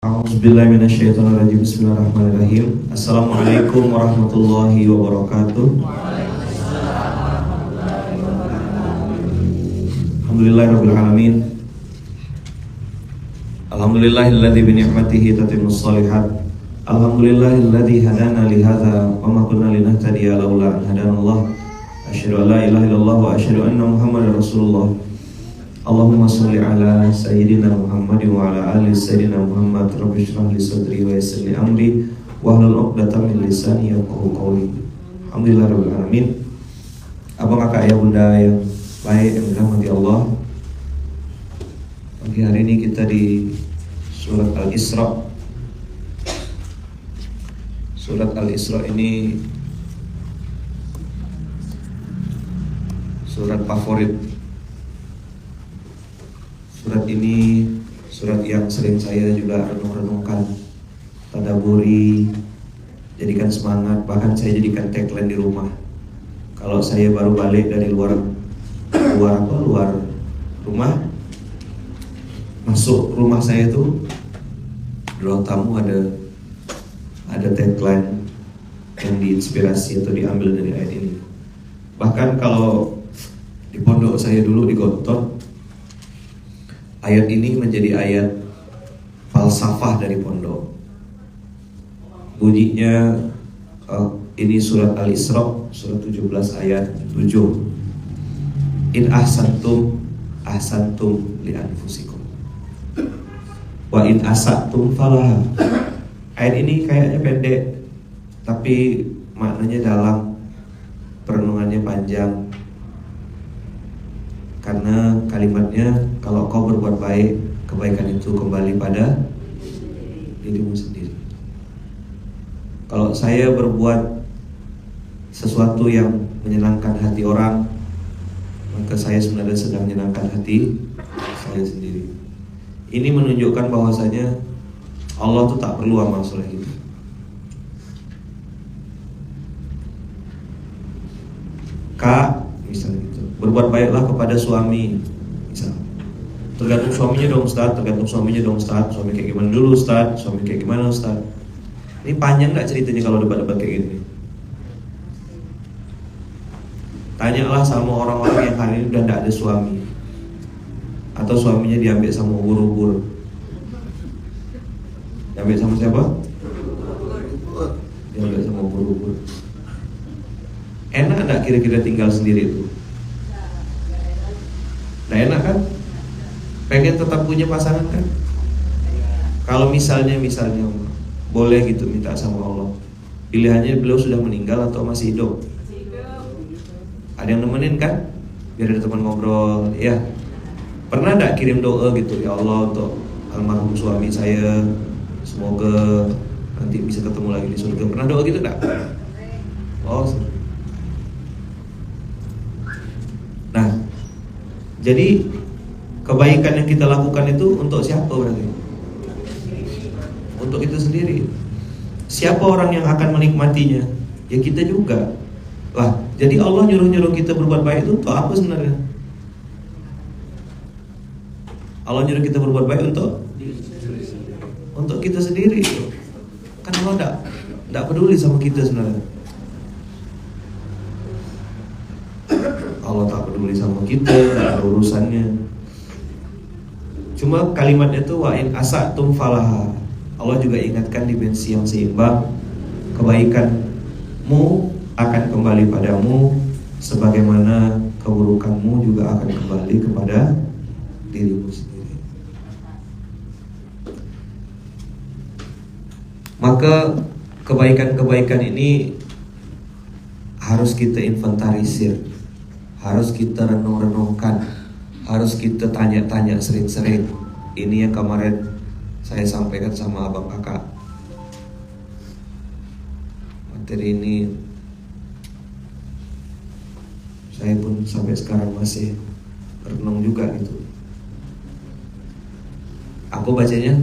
A'udzubillahiminasyaitonirrajim. Bismillahirrahmanirrahim. Assalamualaikum warahmatullahi wabarakatuh. Alhamdulillahirabbil alamin. Alhamdulillahilladzi bi ni'matihi tatimmus shalihat. Alhamdulillahilladzi hadana li hadza wa ma kunna linahtadiya laula an hadanallah. Asyhadu an la ilaha illallah wa asyhadu anna Muhammadar Rasulullah. Allahumma sholli ala sayyidina Muhammad wa ala ali sayyidina Muhammad. Rabbi shrah li sadri wa yassir li amri wahlul 'uqdatam min lisani yafqahu qawli. Alhamdulillahirabbil alamin. Abang, kakak, ayah, bunda yang baik yang dirahmati Allah, pagi hari ini kita di surat Al-Isra. Surat Al-Isra ini surat favorit. Surat ini surat yang sering saya juga renung-renungkan, tadaburi, jadikan semangat, bahkan saya jadikan tagline di rumah. Kalau saya baru balik dari luar rumah, masuk rumah saya itu di ruang tamu ada tagline yang diinspirasi atau diambil dari ayat ini. Bahkan kalau di pondok saya dulu di Gontor, ayat ini menjadi ayat falsafah dari pondok. Bunyinya ini surat Al-Isra, surat 17 ayat 7. In ahsantum li anfusikum wa in asatum falaha. Ayat ini kayaknya pendek, tapi maknanya dalam, perenungannya panjang. Karena kalimatnya, kalau kau berbuat baik, kebaikan itu kembali pada dirimu sendiri. Kalau saya berbuat sesuatu yang menyenangkan hati orang, maka saya sebenarnya sedang menyenangkan hati saya sendiri. Ini menunjukkan bahwasanya Allah tuh tak perlu amal soleh itu. Kak, misalnya gitu, berbuat baiklah kepada suami, misal. Tergantung suaminya dong Ustaz, suami kayak gimana dulu Ustaz, suami kayak gimana Ustaz. Ini panjang gak ceritanya kalau debat-debat kayak gini. Tanyalah sama orang-orang yang hari ini udah gak ada suami, atau suaminya diambil sama ubur-ubur. Diambil sama siapa? Diambil sama ubur-ubur. Enak gak kira-kira tinggal sendiri itu? Nah, enak kan? Pengen tetap punya pasangan kan? Kalau misalnya boleh gitu minta sama Allah, pilihannya beliau sudah meninggal atau masih hidup? Ada yang nemenin kan? Biar ada teman ngobrol. Ya, pernah gak kirim doa gitu, ya Allah untuk almarhum suami saya, semoga nanti bisa ketemu lagi di surga. Pernah doa gitu gak? Oh, nah, jadi kebaikan yang kita lakukan itu untuk siapa berarti? Untuk kita sendiri. Siapa orang yang akan menikmatinya? Ya kita juga. Lah, jadi Allah nyuruh-nyuruh kita berbuat baik itu untuk apa sebenarnya? Allah nyuruh kita berbuat baik untuk kita sendiri. Kan Allah enggak peduli sama kita sebenarnya. Allah tak peduli sama kita, tak ada urusannya. Cuma kalimatnya itu wa in asatum falaha. Allah juga ingatkan di dimensi yang seimbang, kebaikanmu akan kembali padamu, sebagaimana keburukanmu juga akan kembali kepada dirimu sendiri. Maka kebaikan-kebaikan ini harus kita inventarisir, harus kita renung-renungkan, harus kita tanya-tanya sering-sering. Ini yang kemarin saya sampaikan sama abang kakak. Materi ini saya pun sampai sekarang masih renung juga gitu. Aku bacanya,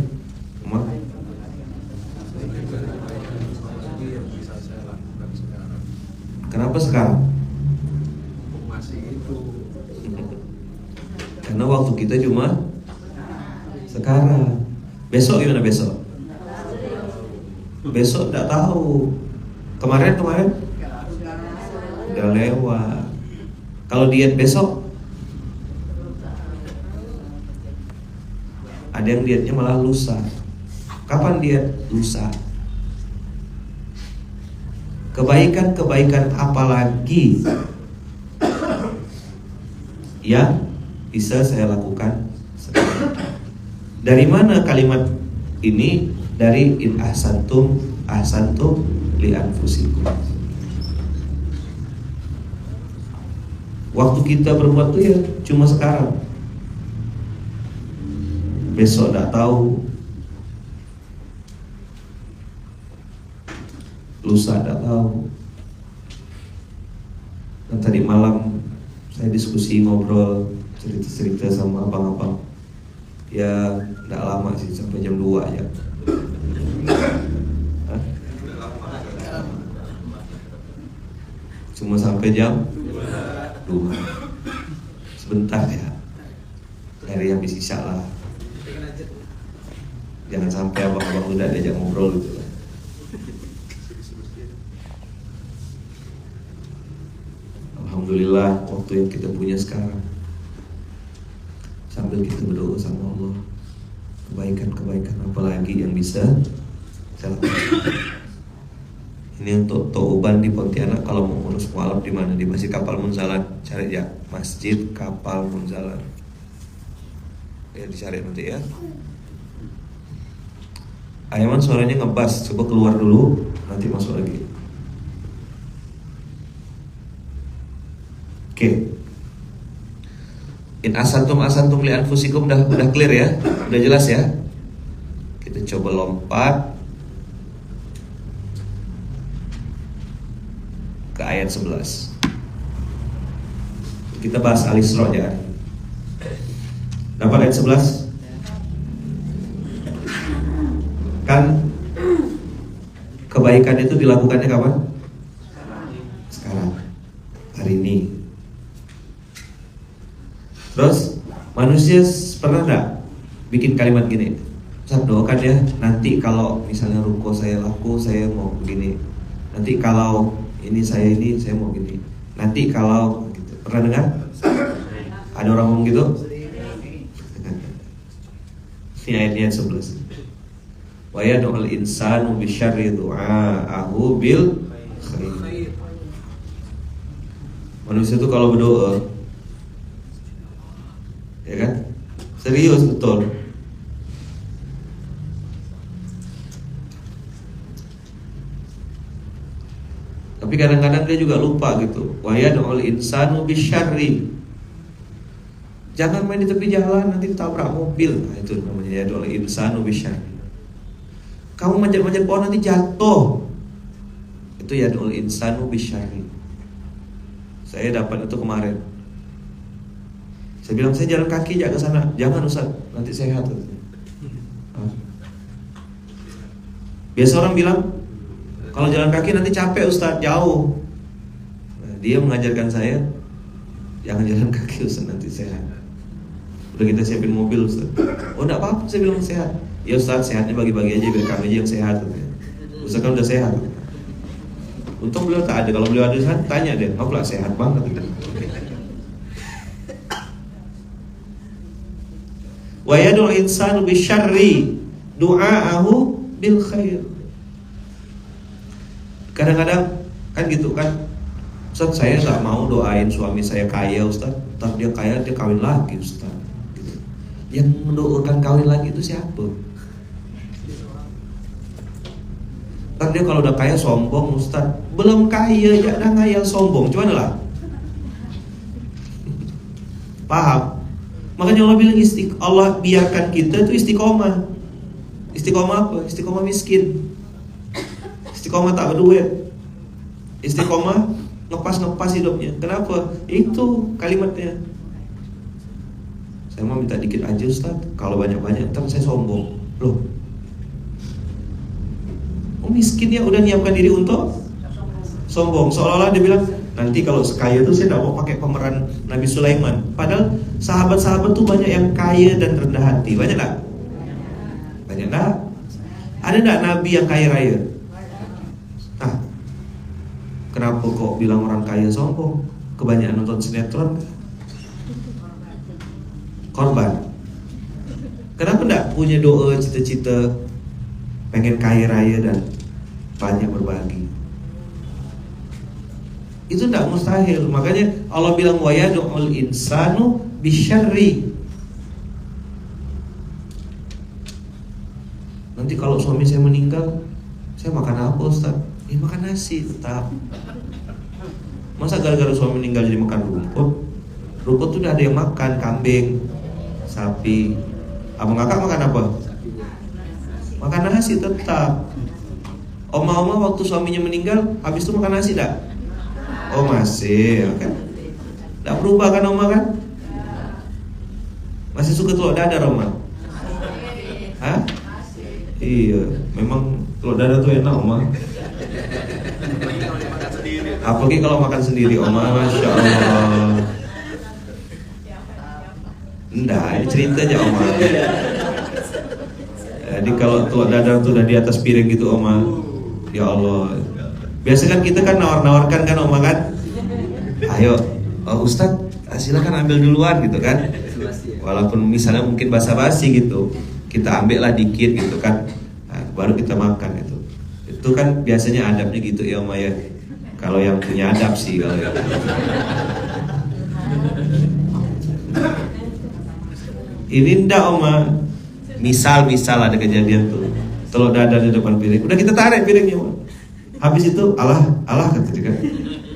kenapa sekarang? Karena waktu kita cuma sekarang. Besok gimana besok? besok tidak tahu. Kemarin udah lewat. Kalau diet besok, ada yang dietnya malah lusa. Kapan diet? Lusa. Kebaikan-kebaikan apalagi yang bisa saya lakukan sekarang? Dari mana kalimat ini? Dari in ahsantum li anfusikum. Waktu kita berbuat tuh ya cuma sekarang. Besok tidak tahu, lusa tidak tahu. Dan tadi malam saya diskusi, ngobrol, cerita-cerita sama abang-abang. Ya tidak lama sih, sampai jam 2 aja. Cuma sampai jam 2. Sebentar ya. Dari habis isya lah. Jangan sampai abang-abang udah diajak ngobrol gitu lah. Alhamdulillah waktu yang kita punya sekarang, sambil kita berdoa sama Allah, kebaikan-kebaikan apalagi yang bisa saya lakukan. Ini untuk Touban di Pontianak. Kalau mau ngurus mualaf di mana? Di Masjid Kapal Munzalan. Cari ya, Masjid Kapal Munzalan. Ya dicari nanti ya. Ayaman suaranya ngebas, coba keluar dulu, nanti masuk lagi. Oke. In asantum li anfusikum udah clear ya, udah jelas ya. Kita coba lompat ke ayat 11. Kita bahas Al-Isra ya. Dapat ayat 11? Kan kebaikan itu dilakukannya kapan? Sekarang, hari ini. Terus manusia pernah enggak bikin kalimat gini? Ustaz doakan ya, nanti kalau misalnya ruko saya laku, saya mau begini. Nanti kalau ini saya mau gini. Nanti kalau gitu. Pernah dengar? Ada orang ngomong gitu? Ini ayat 11. Wa yad'ul insanu bisyarri du'aahu bil khair. Manusia itu kalau berdoa, ya kan? Serius betul. Tapi kadang-kadang dia juga lupa gitu. Wa yad'ul insanu bisyarri. Jangan main di tepi jalan, nanti tabrak mobil. Nah, itu namanya yad'ul insanu bisyarri. Kamu manjat-manjat pohon nanti jatuh. Itu yad'ul insanu bisyarri. Saya dapat itu kemarin. Saya bilang saya jalan kaki aja ke sana. Jangan Ustaz, nanti sehat. Biasa orang bilang kalau jalan kaki nanti capek Ustaz, jauh. Nah, dia mengajarkan saya jangan jalan kaki Ustaz, nanti sehat. Udah kita siapin mobil Ustaz. Oh enggak apa-apa, saya bilang sehat. Ya Ustaz, sehatnya bagi-bagi aja, biar kami aja yang sehat. Ustaz kan udah sehat. Untung beliau tak ada. Kalau beliau ada sehat, tanya deh, kau pula sehat banget. Wa yad'ul insanu bisyarri du'aahu bil khair. Kadang-kadang kan gitu kan, Ustaz saya gak mau doain suami saya kaya Ustaz, ntar dia kaya dia kawin lagi Ustaz gitu. Yang mendoakan kawin lagi itu siapa? Ntar dia kalau udah kaya sombong Ustaz. Belum kaya aja udah ngayal sombong, gimana lah? Paham? Makanya Allah bilang Allah biarkan kita itu istiqomah. Istiqomah apa? Istiqomah miskin. Istiqomah tak berduit. Istiqomah ngepas hidupnya. Kenapa? Itu kalimatnya. Saya mau minta dikit aja Ustaz. Kalau banyak-banyak ntar saya sombong. Loh, miskin ya udah nyiapkan diri untuk sombong. Seolah-olah dia bilang nanti kalau sekaya tuh saya tidak mau pakai pemeran Nabi Sulaiman. Padahal sahabat-sahabat tuh banyak yang kaya dan rendah hati. Banyak tak? Banyak tak? Ada tak Nabi yang kaya raya? Kenapa kok bilang orang kaya sombong? Kebanyakan nonton sinetron. Korban. Kenapa enggak punya doa cita-cita pengen kaya raya dan banyak berbagi? Itu enggak mustahil. Makanya Allah bilang wa yad'ul insanu bisyarri. Nanti kalau suami saya meninggal, saya makan apa Ustaz? Ya makan nasi tetap. Masa gara-gara suami meninggal jadi makan rumput? Rumput tuh udah ada yang makan, kambing, sapi. Abang kakak makan apa? Makan nasi tetap. Oma-oma waktu suaminya meninggal, habis itu makan nasi enggak? Oh masih, kan? Enggak berubah kan Oma kan? Masih suka telur dadar Oma? Hah? Iya, memang telur dadar tuh enak Oma. Apalagi kalau makan sendiri Oma, Masya Allah. Enggak, ini cerita aja Oma. Jadi kalau telur dadar tuh udah di atas piring gitu Oma, ya Allah. Biasa kan kita kan nawar-nawarkan kan Oma kan. Ayo, Ustaz, silakan ambil duluan gitu kan. Walaupun misalnya mungkin basa-basi gitu, kita ambil lah dikit gitu kan, nah, baru kita makan gitu. Itu kan biasanya adabnya gitu ya Oma ya. Kalau yang punya adab sih kalau ya. Ini ndak Oma. Misal ada kejadian tuh, telur dadar di depan piring, udah kita tarik piringnya Oma. Habis itu Allah kata dia kan.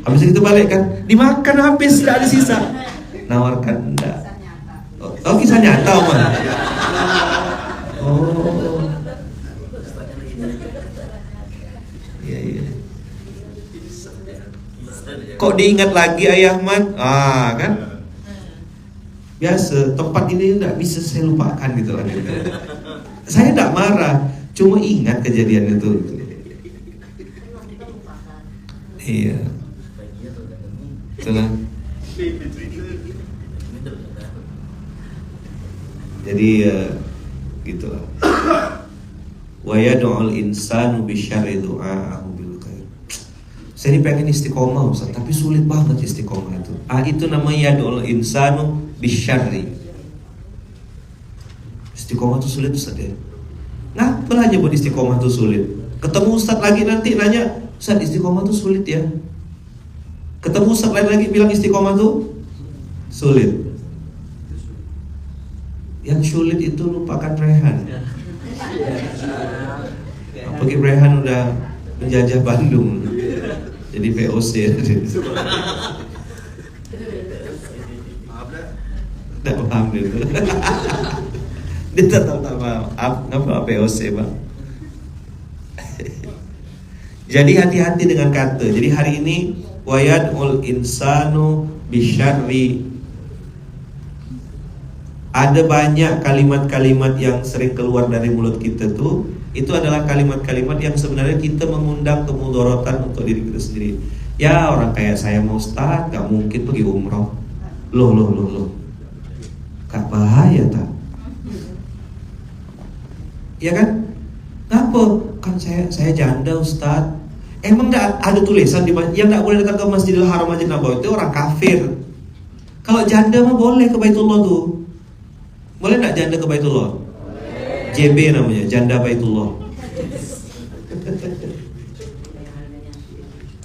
Habis itu balik kan, dimakan habis, ndak ada sisa. Nawarkan ndak. Oh kisah nyata Oma. Oh. Iya. Kok diingat lagi Ayah Man? Ah kan? Biasa, tempat ini tidak bisa saya lupakan gitu kan. Saya tidak marah, cuma ingat kejadian itu. Iya. Itulah. Jadi gitulah. Wa yad'ul insanu bisyarri du'aahu bil khair. Saya ini pengen istiqomah Ustaz, tapi sulit banget istiqomah itu. Itu namanya yad'ul insanu bisyarri. Istiqomah itu sulit Ustaz ya. Ngapa lah nyebut istiqomah itu sulit? Ketemu Ustaz lagi nanti nanya, Ustaz istiqomah itu sulit ya. Ketemu Ustaz lain lagi bilang istiqomah itu sulit. Yang sulit itu lupakan Rehan. Apalagi Rehan udah menjajah Bandung, jadi VOC. Tidak paham itu. Dia tetap tak paham. Apa VOC Bang? Jadi hati-hati dengan kata. Jadi hari ini wayad'ul insanu bisyarri. Ada banyak kalimat-kalimat yang sering keluar dari mulut kita tuh, itu adalah kalimat-kalimat yang sebenarnya kita mengundang kemudorotan untuk diri kita sendiri. Ya orang kayak saya mau Ustaz, gak mungkin pergi umroh. Loh. Gak bahaya tak? Ya kan? Ngapa? Kan saya janda Ustaz. Emang gak ada tulisan di yang gak boleh datang ke Masjidil Haram Masjid Nabawi itu orang kafir. Kalau janda mah boleh ke Baitullah tuh. Boleh gak janda ke Baitullah? JB namanya, janda Baitullah.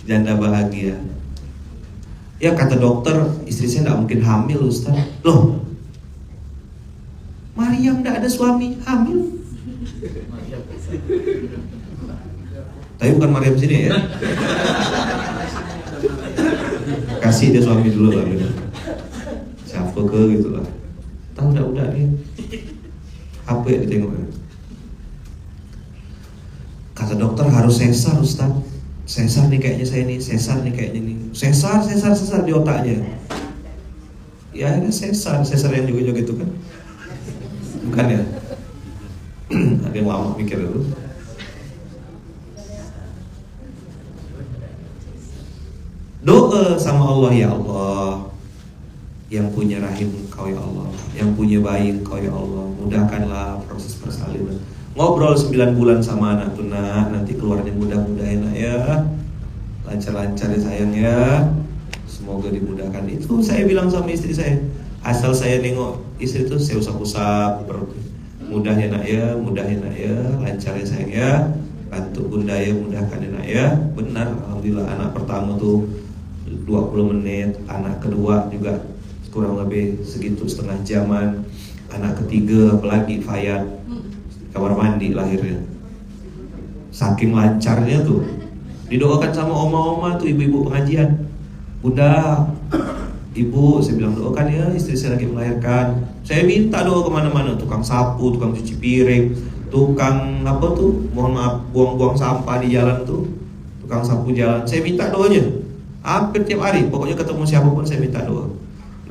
Janda bahagia. Ya kata dokter, istri saya gak mungkin hamil Ustaz. Loh, Maryam gak ada suami, hamil. Tapi bukan Maryam sini ya. Kasih dia suami dulu lah gitu. Siapa ke gitu lah. Tahu udah dia. Apa yang ditengok? Kata dokter harus sesar Ustaz. Sesar nih kayaknya saya nih, sesar nih kayaknya nih. Sesar di otaknya. Ya ada sesar yang juga gitu kan. Bukan ya? Ada yang lama mikir itu. Doa sama Allah, ya Allah, yang punya rahim Engkau ya Allah, yang punya bayi Engkau ya Allah, mudahkanlah proses persalinan. Ngobrol 9 bulan sama anak tuh nak, nanti keluarnya mudah-mudahan ya. lancar-lancar ya sayang ya, semoga dimudahkan. Itu saya bilang sama istri saya, asal saya nengok istri itu saya usap-usap perut, mudah ya nak ya, lancar ya sayang ya, bantu bunda ya, mudahkan ya nak ya. Benar, alhamdulillah anak pertama tuh 20 menit, anak kedua juga kurang lebih segitu setengah jaman, anak ketiga apalagi Fayat kamar mandi lahirnya, saking lancarnya tuh didoakan sama oma-oma tuh, ibu-ibu pengajian, bunda, ibu, saya bilang doakan ya istri saya lagi melahirkan. Saya minta doa kemana-mana, tukang sapu, tukang cuci piring, tukang apa tuh, mohon maaf, buang-buang sampah di jalan tuh, tukang sapu jalan, saya minta doanya hampir tiap hari. Pokoknya ketemu siapapun saya minta doa.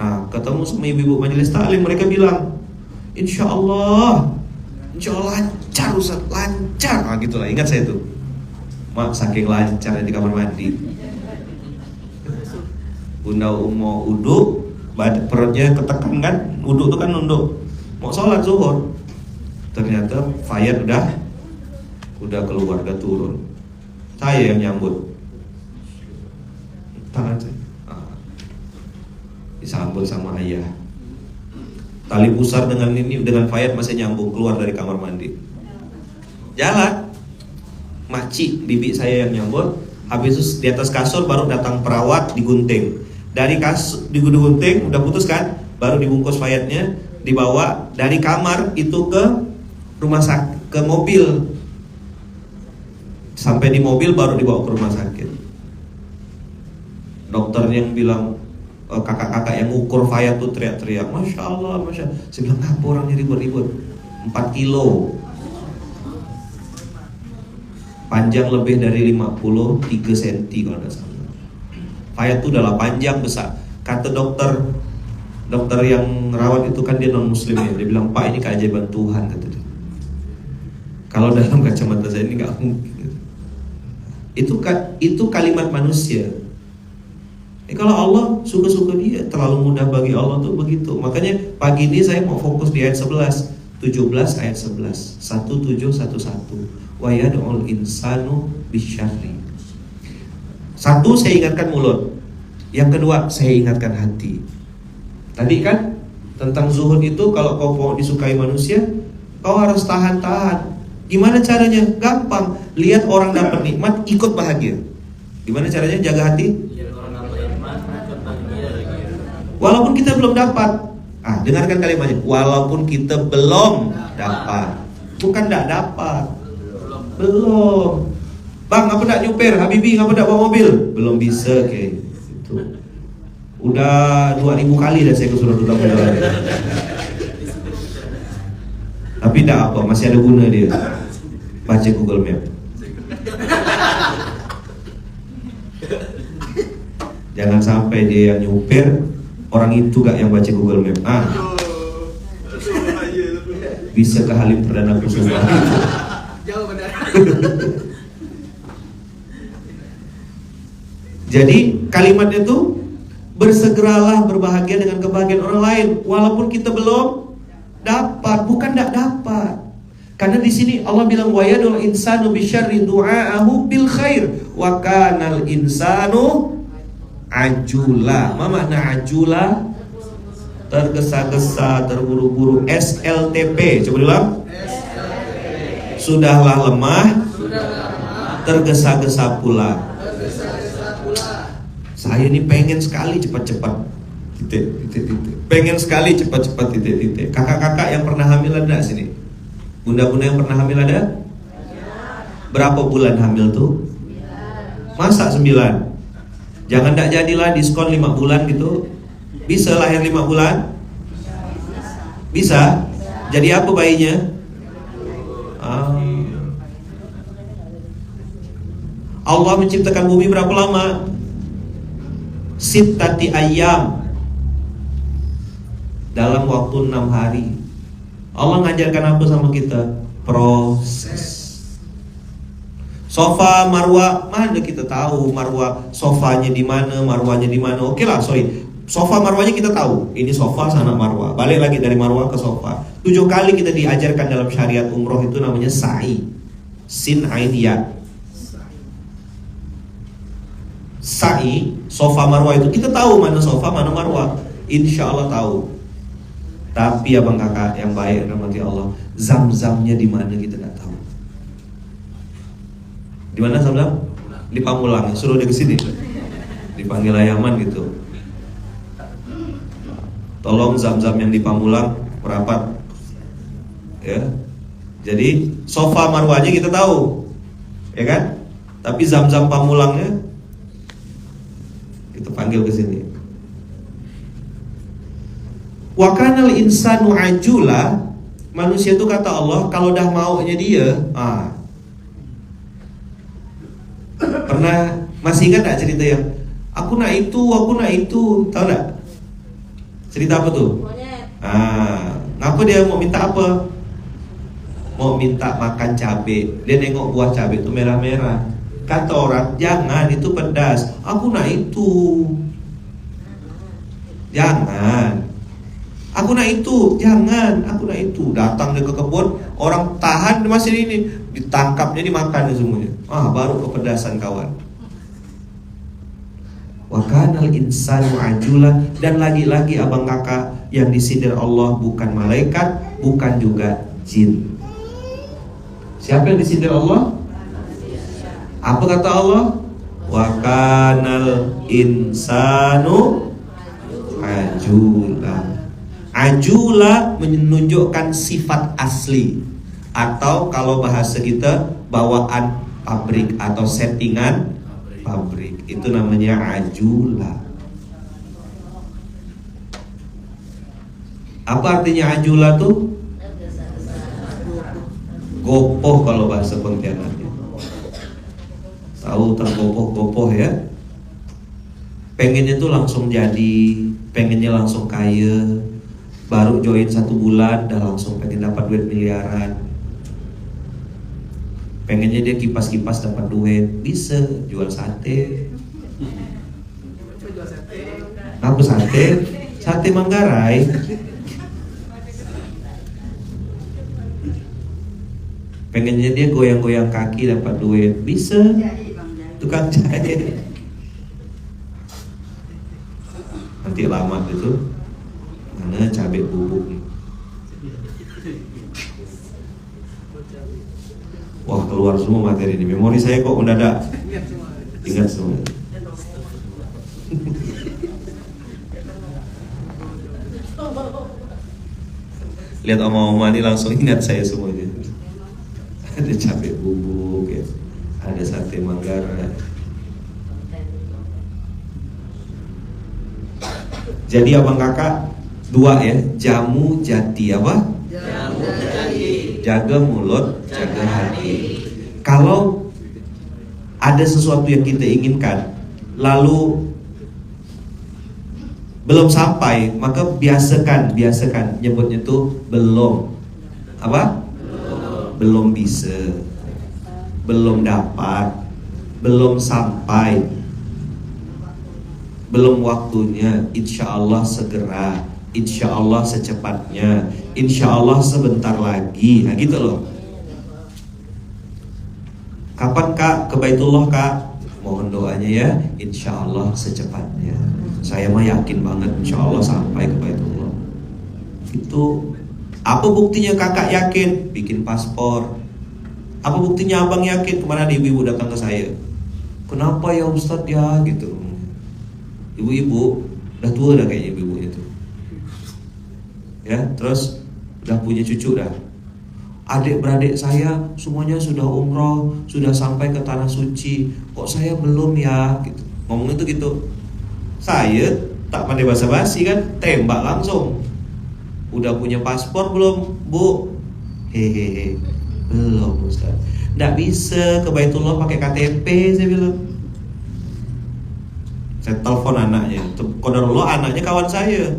Nah, ketemu sama ibu-ibu majelis taklim, mereka bilang Insya Allah lancar Ustaz, lancar. Nah gitulah, ingat saya tuh, mak saking lancarnya di kamar mandi. Bunda mau uduk, perutnya ketekan kan, uduk tuh kan nunduk, mau sholat zuhur, ternyata Fayat udah keluar, udah turun. Saya yang nyambut tangan saya, disambut sama ayah. Tali pusar dengan Fayat masih nyambung keluar dari kamar mandi. Jalan, makcik bibi saya yang nyambut. Habis itu di atas kasur baru datang perawat digunting. Dari kasur digunting udah putus kan, baru dibungkus Fayatnya, dibawa dari kamar itu ke rumah sakit, ke mobil. Sampai di mobil baru dibawa ke rumah sakit. Dokternya yang bilang, kakak-kakak yang ukur Fayat tuh teriak-teriak, Masya Allah. Saya bilang, apa orangnya ribut-ribut, 4 kilo, panjang lebih dari 53 cm kalau tidak salah. Fayat tuh udah panjang besar. Kata dokter yang rawat itu kan dia non muslim ya, dia bilang, Pak ini keajaiban Tuhan, kata dia. Kalau dalam kacamata saya ini nggak mungkin. Itu kalimat manusia. Kalau Allah suka-suka dia, terlalu mudah bagi Allah tuh begitu. Makanya pagi ini saya mau fokus di ayat 11, 17 ayat 11, 1711. Wa yad'ul insanu bisyarri. Satu, saya ingatkan mulut. Yang kedua, saya ingatkan hati. Tadi kan tentang zuhud itu, kalau kau mau disukai manusia, kau harus tahan-tahan. Gimana caranya? Gampang. Lihat orang dapat nikmat, ikut bahagia. Gimana caranya jaga hati? Walaupun kita belum dapat. Dengarkan kalimatnya. Walaupun kita belum dapat. Bukan tidak dapat. Belum. Bang, apa nak nyupir? Habibi, apa nak bawa mobil? Belum bisa kayak gitu. Udah 2000 kali dah saya ke Surat Al-Baqarah. Tapi tidak apa, masih ada guna dia. Baca Google Map. Jangan sampai dia yang nyupir, orang itu gak yang baca Google Map. Bisa ke Halim Perdana Kusuma. Jauh benar. Jadi kalimatnya itu, bersegeralah berbahagia dengan kebahagiaan orang lain, walaupun kita belum dapat. Bukan tidak dapat. Karena di sini Allah bilang wa yadul insanu bisyarri du'aahu bil khair wa kanal insanu ajula. Apa makna ajula? Tergesa-gesa, terburu-buru. SLTP. Coba ulang. Sudahlah lemah, tergesa-gesa pula. Saya ini pengen sekali cepat-cepat. Titik. Pengen sekali cepat-cepat. Titik. Kakak-kakak yang pernah hamil ada sini? Bunda-bunda yang pernah hamil ada? Berapa bulan hamil tuh? Masa 9? Jangan tak jadilah diskon 5 bulan gitu. Bisa lahir 5 bulan? Bisa? Jadi apa bayinya? Allah menciptakan bumi berapa lama? Sittati ayyam. Dalam waktu 6 hari. Allah ngajarkan apa sama kita? Proses. Sofa, marwah, mana kita tahu marwah, sofanya di mana, marwahnya di mana? Oke lah, sofa marwahnya kita tahu. Ini sofa, sana marwah. Balik lagi dari marwah ke sofa. 7 kali kita diajarkan dalam syariat umroh itu namanya sa'i. Sin ain ya. sa'i, Safa Marwah itu kita tahu mana Safa, mana Marwah. Insya Allah tahu. Tapi abang kakak yang baik rahmati Allah, zam-zamnya di mana kita nggak tahu. Di mana zam-zam? Di Pamulang. Suruh dia ke sini. Dipanggil ayaman gitu. Tolong zam-zam yang di Pamulang merapat. Ya. Jadi Safa Marwahnya kita tahu. Ya kan? Tapi zam-zam Pamulangnya kita panggil ke sini. Wa kanal insanu ajula, manusia itu kata Allah kalau dah maunya dia, pernah masih ingat tak cerita yang aku nak itu, tahu tak? Cerita apa tuh? Ngapa dia mau minta apa? Mau minta makan cabai. Dia nengok buah cabai itu merah-merah. Kata orang, jangan, itu pedas. Aku nak itu. Jangan. Aku nak itu, jangan. Aku nak itu. Datang dia ke kebun, orang tahan masih ini, ditangkapnya, dimakan semuanya. Baru kepedasan kawan. Wa kanal insanu ajula, dan lagi-lagi abang kakak yang disindir Allah bukan malaikat, bukan juga jin. Siapa yang disindir Allah? Apa kata Allah? Wa kanal insanu ajula. Ajula menunjukkan sifat asli, atau kalau bahasa kita bawaan pabrik atau settingan pabrik. Itu namanya ajula. Apa artinya ajula tuh? Gopoh kalau bahasa Pontianaknya. Tahu tergopoh-gopoh ya. Pengennya tuh langsung jadi, pengennya langsung kaya. Baru join 1 bulan dah langsung pengen dapat duit miliaran. Pengennya dia kipas-kipas dapat duit, bisa jual sate. Apa sate? Sate Manggarai. Pengennya dia goyang-goyang kaki dapat duit, bisa. Tukang jahit. Nanti lama itu, mana cabai bubuk. Wah, keluar semua materi ini. Memori saya kok mendadak ingat semua. Lihat oma-oma ini langsung ingat saya semuanya. Ada cabai bubuk ya, ada sate Manggarai. Jadi abang kakak 2 ya, jamu jati apa? Jamu jati. Jaga mulut, jaga hati. Kalau ada sesuatu yang kita inginkan, lalu belum sampai, maka biasakan nyebutnya tuh belum. Apa? Belum bisa, belum dapat, belum sampai, belum waktunya. Insya Allah segera, insya Allah secepatnya, insya Allah sebentar lagi. Nah gitu loh. Kapan kak ke Baitullah kak? Mohon doanya ya. Insya Allah secepatnya. Saya mah yakin banget insya Allah sampai ke Baitullah. Itu. Apa buktinya kakak yakin? Bikin paspor. Apa buktinya abang yakin? Kemana ibu-ibu datang ke saya? Kenapa ya Ustadz ya gitu. Ibu-ibu udah tua dah kayaknya ibu-ibu itu. Ya, terus udah punya cucu dah. Adik-beradik saya semuanya sudah umroh, sudah sampai ke tanah suci. Kok saya belum ya? Gitu. Ngomong itu gitu. Saya tak pandai basa-basi kan, tembak langsung. Udah punya paspor belum, Bu? Hehehe, belum Ustaz. Nggak bisa ke Baitullah pakai KTP, saya bilang. Saya telepon anaknya. Qadarullah anaknya kawan saya.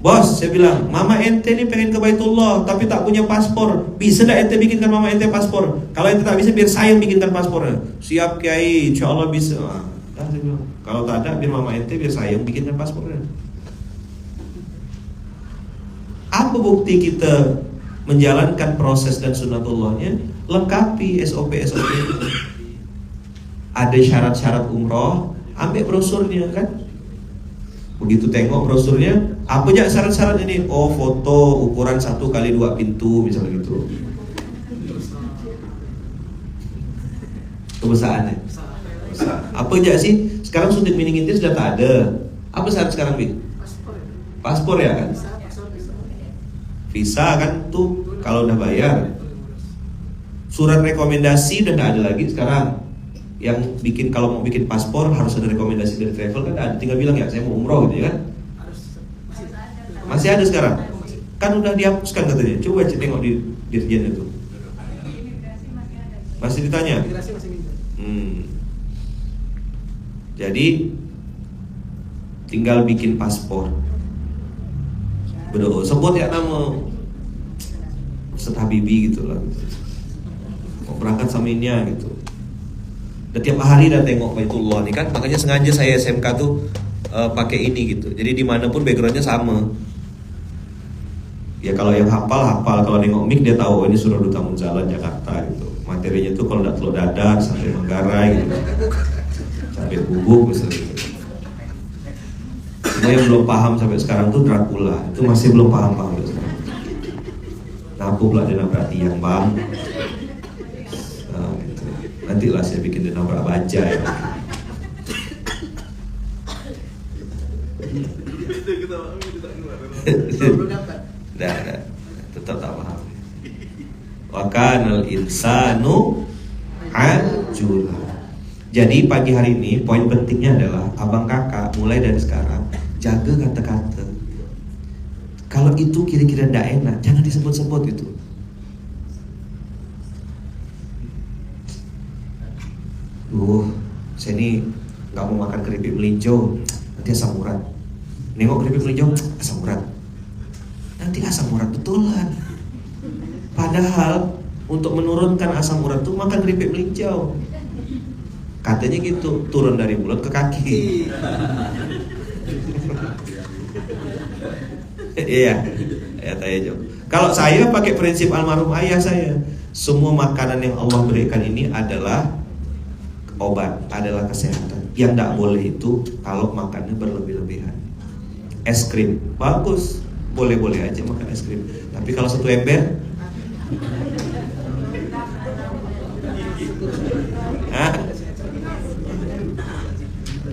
Bos, saya bilang, Mama ente nih pengen ke Baitullah tapi tak punya paspor. Bisa nggak ente bikinkan Mama ente paspor? Kalau ente tak bisa, biar saya yang bikinkan paspornya. Siap Kiai, insya Allah bisa. Saya bilang, kalau tak ada, biar Mama ente, biar saya yang bikinkan paspornya. Apa bukti kita menjalankan proses dan sunatullahnya? Lengkapi SOP-SOP itu. ada syarat-syarat umroh, ambil brosurnya kan. Begitu tengok brosurnya, apa aja syarat-syaratnya nih? Oh, foto ukuran 1x2 pintu misalnya gitu. Kebesarannya. Apa aja sih? Sekarang suntik meningitis sudah tak ada. Apa syarat sekarang, Bi? Paspor ya kan? Visa kan tuh kalau udah bayar. Surat rekomendasi udah nggak ada lagi sekarang. Yang bikin kalau mau bikin paspor harus ada rekomendasi dari travel kan ada. Tinggal bilang ya saya mau umroh gitu ya kan. Masih ada sekarang. Kan udah dihapuskan katanya. Coba tengok di dirjen itu. Masih ditanya. Jadi tinggal bikin paspor. Betul. Sebut ya nama Ustaz Habibie gitu lah. Mau berangkat sama ini ya gitu. Dan tiap hari dah tengok Baitullah nih kan, makanya sengaja saya SMK tuh pakai ini gitu. Jadi dimanapun backgroundnya sama. Ya kalau yang hafal, kalau nengok mic dia tahu ini Surah Duta Munzalan Jakarta gitu. Materinya tuh kalau telur dadar sampai Manggarai gitu, sampai bubuk misalnya gitu. Cuma yang belum paham sampai sekarang tuh Dracula, itu masih belum paham sampai sekarang. Kenapa pula dia nabrak tiang bang? Nantilah saya bikin dia nabrak baja ya. Dah, tetap tak paham. Wa kanal insanu ajula. Jadi pagi hari ini poin pentingnya adalah abang kakak mulai dari sekarang jaga kata-kata. Kalau itu kira-kira tidak enak, jangan disebut-sebut itu. Saya ini nggak mau makan keripik melinjo, nanti asam urat. Nengok keripik melinjo, asam urat. Nanti asam urat betulan. Padahal untuk menurunkan asam urat tuh makan keripik melinjo. Katanya gitu, turun dari mulut ke kaki. Iya, ya Jo. Kalau saya pakai prinsip almarhum ayah saya, semua makanan yang Allah berikan ini adalah obat, adalah kesehatan. Yang tidak boleh itu kalau makannya berlebih-lebihan. Es krim bagus, boleh-boleh aja makan es krim. Tapi kalau satu ember,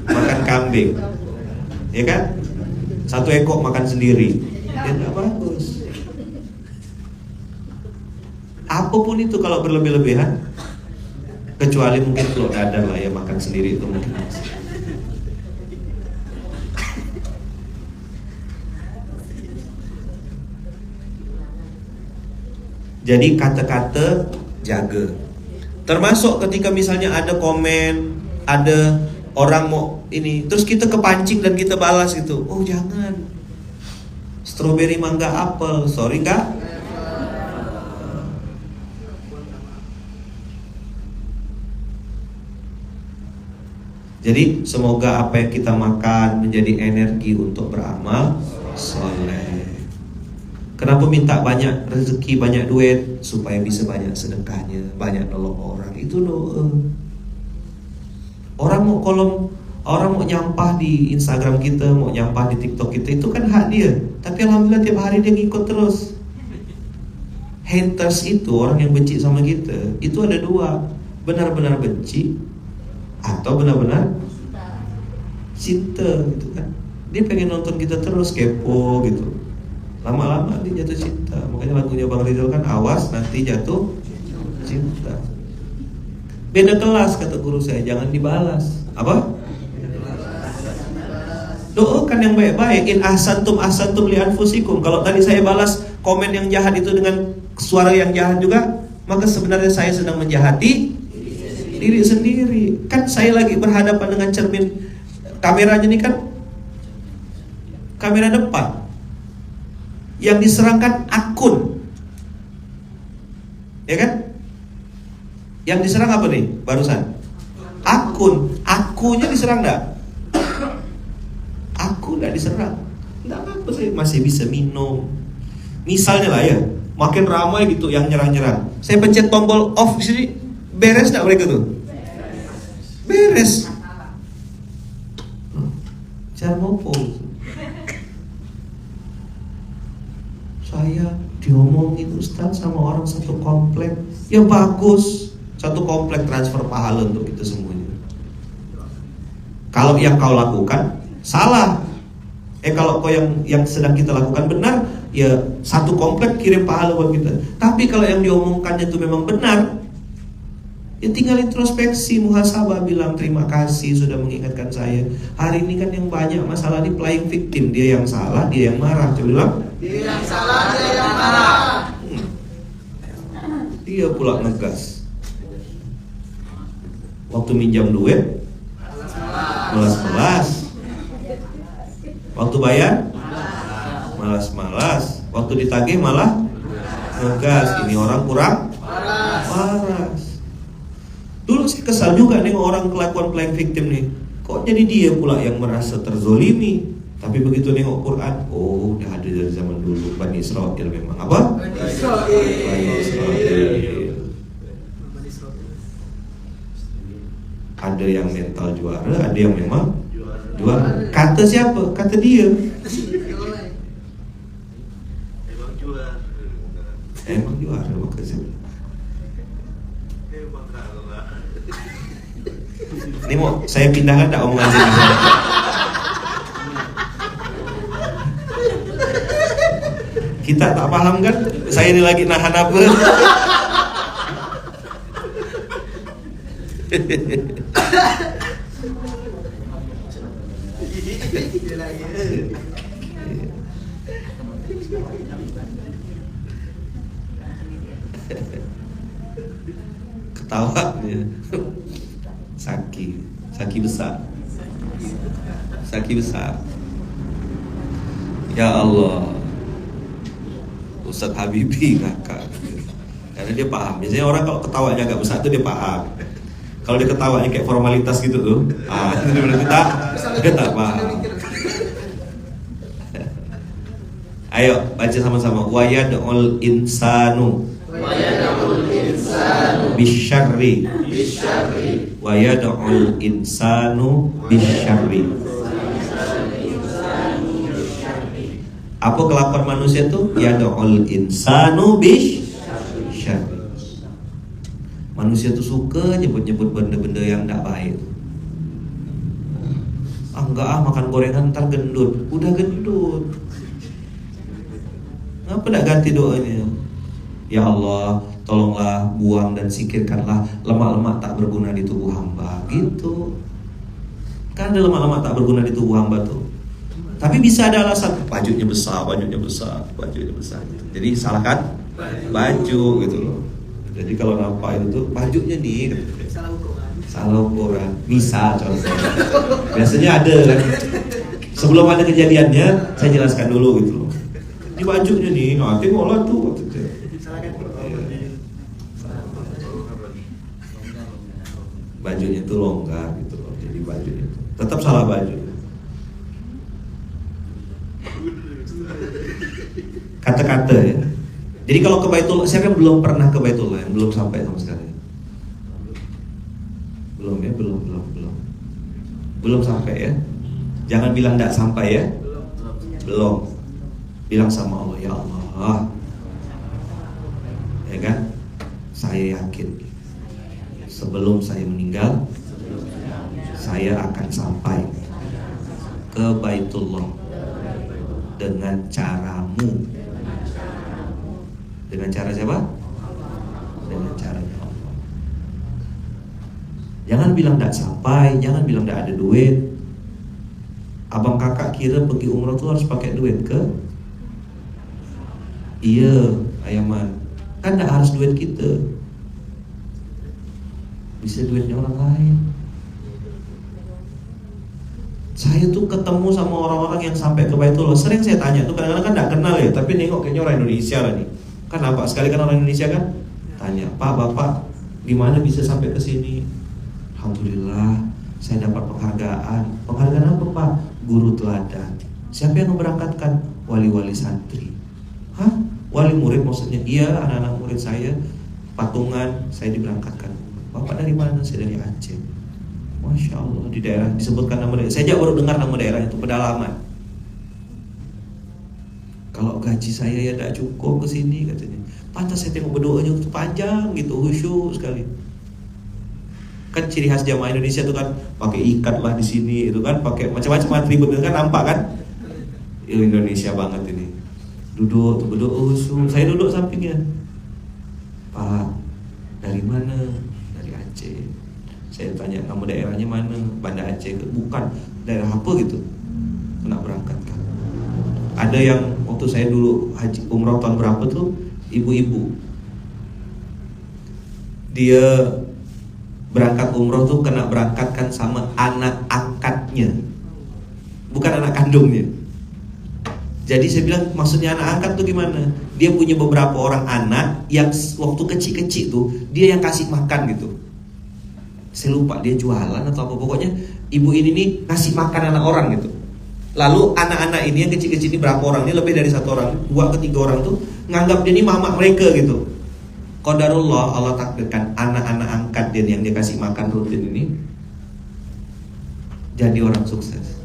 makan kambing, ya kan? Satu ekor makan sendiri, ya tidak bagus. Apapun itu kalau berlebih-lebihan, kecuali mungkin telur dadar lah ya makan sendiri itu mungkin. Jadi kata-kata jaga. Termasuk ketika misalnya ada komen, ada orang mau ini, terus kita kepancing dan kita balas gitu. Oh jangan. Strawberry mangga apel, sorry kak. Jadi semoga apa yang kita makan menjadi energi untuk beramal soleh. Kenapa minta banyak rezeki, banyak duit? Supaya bisa banyak sedekahnya, banyak nolong orang. Itu doa. Orang mau nyampah di Instagram kita, mau nyampah di TikTok kita, itu kan hak dia. Tapi alhamdulillah tiap hari dia ngikut terus. Haters itu orang yang benci sama kita, itu ada dua, benar-benar benci atau benar-benar cinta gitu kan. Dia pengen nonton kita terus, kepo gitu. Lama-lama dia jatuh cinta. Makanya lagunya Bang Rizal kan, awas nanti jatuh cinta. Beda kelas kata guru saya, jangan dibalas. Apa? Doakan yang baik-baik. In ahsantum ahsantum li anfusikum. Kalau tadi saya balas komen yang jahat itu dengan suara yang jahat juga, maka sebenarnya saya sedang menjahati diri sendiri. Kan saya lagi berhadapan dengan cermin. Kameranya ini kan kamera depan. Yang diserangkan akun, ya kan? Yang diserang apa nih barusan? Akun. Akunya diserang enggak? Aku enggak diserang. Enggak apa-apa, saya masih bisa minum. Misalnya lah ya, makin ramai gitu yang nyerang-nyerang. Saya pencet tombol off di sini, beres enggak mereka tuh? beres. Cara ngopo? Saya diomongin Ustaz sama orang satu komplek. Ya bagus, satu komplek transfer pahala untuk kita semuanya. Kalau yang kau lakukan salah, kalau kau yang sedang kita lakukan benar, ya satu komplek kirim pahala buat kita. Tapi kalau yang diomongkannya itu memang benar, ya tinggal introspeksi, muhasabah, bilang terima kasih sudah mengingatkan saya. Hari ini kan yang banyak masalah ini playing victim, dia yang salah, dia yang marah. Coba bilang, dia yang salah, dia yang marah. Dia pula ngegas. Waktu minjam duit malas-malas. Waktu bayar malas-malas. Waktu ditagih malah ngegas. Ini orang kurang waras. Dulu sih kesal juga nih orang kelakuan playing victim nih. Kok jadi dia pula yang merasa terzolimi? Tapi begitu nengok Quran, oh udah ada dari zaman dulu. Bani Israel memang apa? Bani Israel. Ada yang mental juara, ada yang memang juara. Kata siapa? Kata dia. Emang juara makanya. Ini mau saya pindahkan tak omongan sini. Kita tak paham kan? Saya ini lagi nahan apa? Ketawa ya. Saki besar. Ya Allah, Ustaz Habibie ngakak. Karena dia paham. Biasanya orang kalau ketawanya agak besar itu dia paham. Kalau dia ketawanya kayak formalitas gitu tuh, itu berarti dia tak paham. Ayo baca sama-sama. Wa yad'ul insanu bisyarri wa yad'ul insanu bisyarri. Apa kelakuan manusia tuh? Yad'ul insanu bisyarri. Manusia tuh suka nyebut-nyebut benda-benda yang tidak baik. Enggak makan gorengan ntar gendut. Udah gendut. Ngapa tidak ganti doanya? Ya Allah, tolonglah buang dan singkirkanlah lemak-lemak tak berguna di tubuh hamba. Gitu. Kan ada lemak-lemak tak berguna di tubuh hamba tuh. Tapi bisa ada alasan, bajunya besar gitu. Jadi salahkan baju gitu loh. Jadi kalau nampak itu bajunya nih salah ukuran. Bisa contohnya. Biasanya ada kan. Sebelum ada kejadiannya saya jelaskan dulu gitu loh. Ini bajunya nih, nanti ngolah tuh waktu itu. Bajunya tuh longgar gitu loh. Jadi bajunya tuh tetap salah baju. Kata-kata ya. Jadi kalau ke Baitullah, siapa yang belum pernah ke Baitullah, yang belum sampai sama sekali? Belum ya, belum sampai ya. Jangan bilang tidak sampai ya. Belum. Bilang sama Allah, ya Allah, ya kan? Saya yakin sebelum saya meninggal, saya akan sampai ke Baitullah dengan caramu. Dengan cara siapa? Dengan caranya Allah. Jangan bilang tidak sampai, jangan bilang tidak ada duit. Abang kakak kira pergi umrah tuh harus pakai duit ke? Iya, Ayaman. Kan tidak harus duit kita. Bisa duitnya orang lain. Saya tuh ketemu sama orang-orang yang sampai ke Baitullah. Sering saya tanya tuh, kadang-kadang kan tidak kenal ya, tapi nengok kayaknya orang Indonesia lah nih. Kan nampak sekali kan orang Indonesia kan. Tanya, Pak, Bapak gimana bisa sampai ke sini? Alhamdulillah, saya dapat penghargaan. Penghargaan apa, Pak? Guru teladan. Siapa yang memberangkatkan? Wali-wali santri. Hah? Wali murid maksudnya? Iya, anak-anak murid saya patungan, saya diberangkatkan. Bapak dari mana? Saya dari Aceh. Masya Allah, di daerah disebutkan nama daerah. Saya baru dengar nama daerah itu, pedalaman. Kalau gaji saya ya tidak cukup ke sini katanya. Pantas saya tengok berdoanya itu panjang gitu, khusyuk sekali. Kan ciri khas jamaah Indonesia itu kan pakai ikat lah di sini, itu kan pakai macam-macam atribut, itu kan nampak kan? Indonesia banget ini. Duduk tuh berdoa khusyuk. Saya duduk sampingnya. Pak, dari mana? Dari Aceh. Saya tanya, kamu daerahnya mana? Banda Aceh. Bukan, daerah apa gitu? Nak berangkat kan? Ada yang waktu saya dulu haji umroh tahun berapa tuh, ibu-ibu. Dia berangkat umroh tuh kena berangkatkan sama anak angkatnya, bukan anak kandungnya. Jadi saya bilang, maksudnya anak angkat tuh gimana? Dia punya beberapa orang anak yang waktu kecil-kecil tuh dia yang kasih makan gitu. Saya lupa dia jualan atau apa, pokoknya ibu ini nih ngasih makan anak orang gitu. Lalu anak-anak ini yang kecil-kecil ini berapa orang, ini lebih dari 1 orang, 2 ke 3 orang tuh nganggap dia ini mama mereka gitu. Qadarullah, Allah takdirkan anak-anak angkat dia yang dia kasih makan rutin ini jadi orang sukses.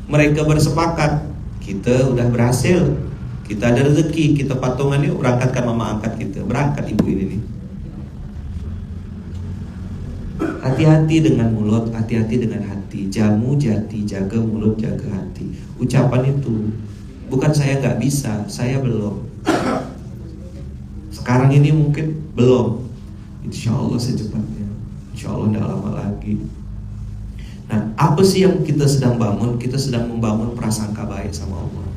Mereka bersepakat, kita udah berhasil, kita ada rezeki, kita patungan yuk berangkatkan mama angkat kita. Berangkat ibu ini nih. Hati-hati dengan mulut, hati-hati dengan hati. Jamu jati, jaga mulut, jaga hati. Ucapan itu bukan saya nggak bisa, saya belum. Sekarang ini mungkin belum. Insya Allah secepatnya. Insya Allah tidak lama lagi. Nah, apa sih yang kita sedang bangun? Kita sedang membangun prasangka baik sama Allah.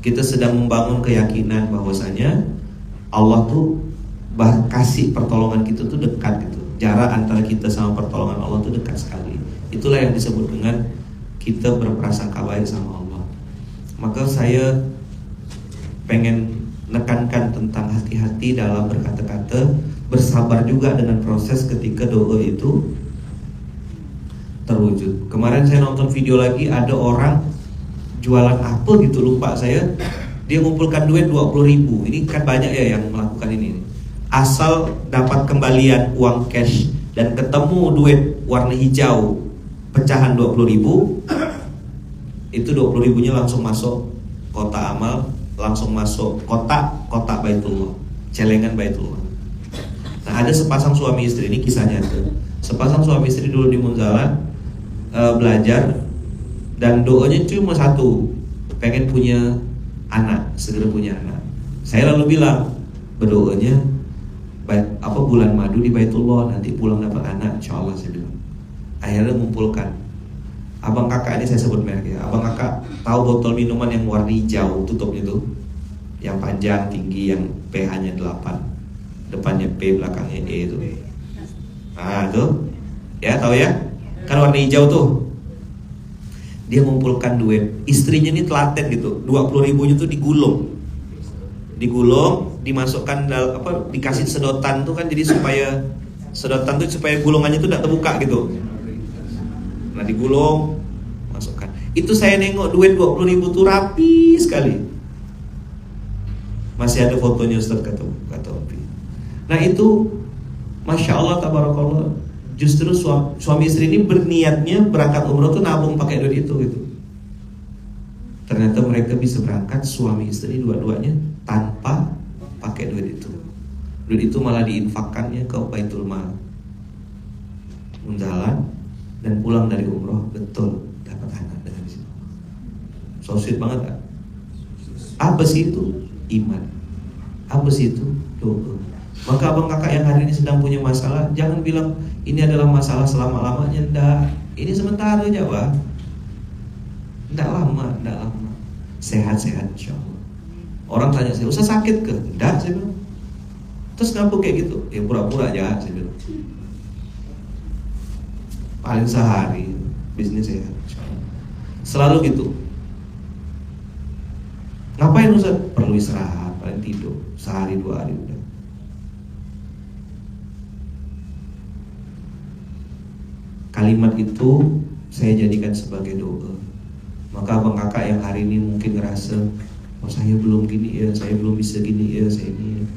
Kita sedang membangun keyakinan bahwasanya Allah tuh kasih pertolongan kita tuh dekat gitu. Jarak antara kita sama pertolongan Allah itu dekat sekali. Itulah yang disebut dengan kita berprasangka baik sama Allah. Maka saya pengen nekankan tentang hati-hati dalam berkata-kata, bersabar juga dengan proses ketika doa itu terwujud. Kemarin saya nonton video lagi, ada orang jualan apa gitu, lupa saya. Dia ngumpulkan duit 20.000. Ini kan banyak ya yang melakukan ini. Asal dapat kembalian uang cash dan ketemu duit warna hijau pecahan 20.000, itu 20.000-nya langsung masuk kotak amal, langsung masuk kotak Baitullah, celengan Baitullah. Nah, ada sepasang suami istri, ini kisahnya tuh. Sepasang suami istri dulu di Munzalan belajar, dan doanya cuma satu, pengen punya anak, segera punya anak. Saya lalu bilang, berdoanya bulan madu di Baitullah, nanti pulang dapat anak, insya Allah, saya bilang. Akhirnya mengumpulkan. Abang kakak ini saya sebut merek ya. Abang kakak tahu botol minuman yang warna hijau tutupnya tuh, yang panjang tinggi, yang pH-nya 8, depannya P, belakangnya E itu. Nah tuh, ya tahu ya, kan warna hijau tuh. Dia mengumpulkan duit. Istrinya ini telaten gitu. 20.000-nya tuh digulung, dimasukkan dikasih sedotan tuh kan, jadi supaya sedotan tuh supaya gulungannya tuh tidak terbuka gitu. Nah, digulung, masukkan. Itu saya nengok duit 20.000 tuh rapi sekali. Masih ada fotonya Ustaz kata Opi. Nah, itu Masya Allah tabarakallah. Justru suami istri ini berniatnya berangkat umroh tuh nabung pakai duit itu gitu. Ternyata mereka bisa berangkat suami istri dua-duanya tanpa pakai duit itu. Duit itu malah diinfakkannya ke Baitul Mal. Munzalan dan pulang dari umroh betul dapat anak dari situ. So sweet banget kan? Apa sih itu? Iman. Apa sih itu? Doa. Maka abang kakak yang hari ini sedang punya masalah, jangan bilang ini adalah masalah selama-lamanya. Enggak, ini sementara aja, Pak. Enggak lama. Sehat-sehat insyaallah. Orang tanya saya, "Ustaz sakit ke?" Enggak, saya bilang. Terus kenapa kayak gitu? Ya pura-pura aja, saya bilang. Paling sehari bisnis sehat insyaallah. Selalu gitu. Ngapain Ustaz? Perlu istirahat, paling tidur sehari 2 hari udah. Kalimat itu saya jadikan sebagai doa. Maka abang kakak yang hari ini mungkin ngerasa, oh saya belum gini ya, saya belum bisa gini ya, saya ini.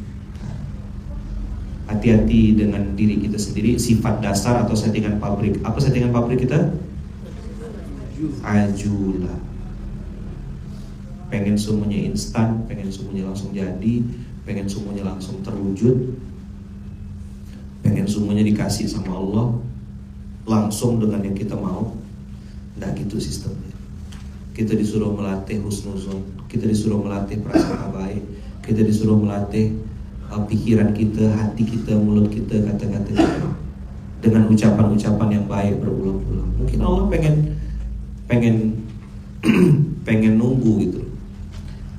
hati-hati dengan diri kita sendiri, sifat dasar atau settingan pabrik. Apa settingan pabrik kita? Ajulah. Pengen semuanya instan, pengen semuanya langsung jadi, pengen semuanya langsung terwujud, pengen semuanya dikasih sama Allah langsung dengan yang kita mau. Nggak gitu sistemnya. Kita disuruh melatih husnuzon, kita disuruh melatih prasangka baik, kita disuruh melatih pikiran kita, hati kita, mulut kita, kata-kata kita dengan ucapan-ucapan yang baik berulang-ulang. Mungkin Allah pengen nunggu gitu.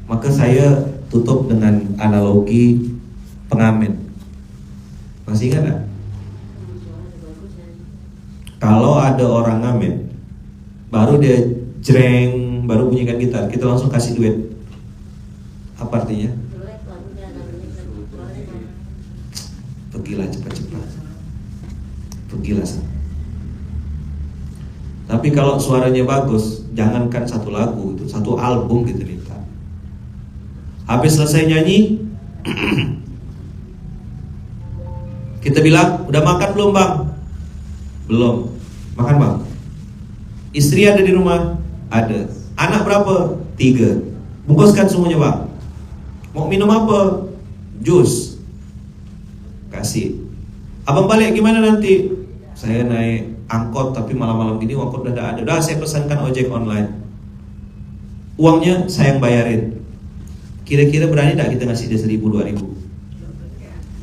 Maka saya tutup dengan analogi pengamen. Masih ingat gak? Kalau ada orang ngamen, baru dia jreng, baru bunyikan gitar, kita langsung kasih duit. Apa artinya? Pergilah cepat-cepat, pergilah. Tapi kalau suaranya bagus, jangankan satu lagu, itu satu album gitu nih. Habis selesai nyanyi, kita bilang, udah makan belum bang? Belum. Makan bang. Istri ada di rumah? Ada. Anak berapa? 3. Bungkuskan semuanya bang. Mau minum apa? Jus. Kasih. Abang balik gimana nanti? Saya naik angkot tapi malam-malam gini angkot udah ada. Udah saya pesankan ojek online. Uangnya saya yang bayarin. Kira-kira berani tak kita ngasih dia 1.000-2.000?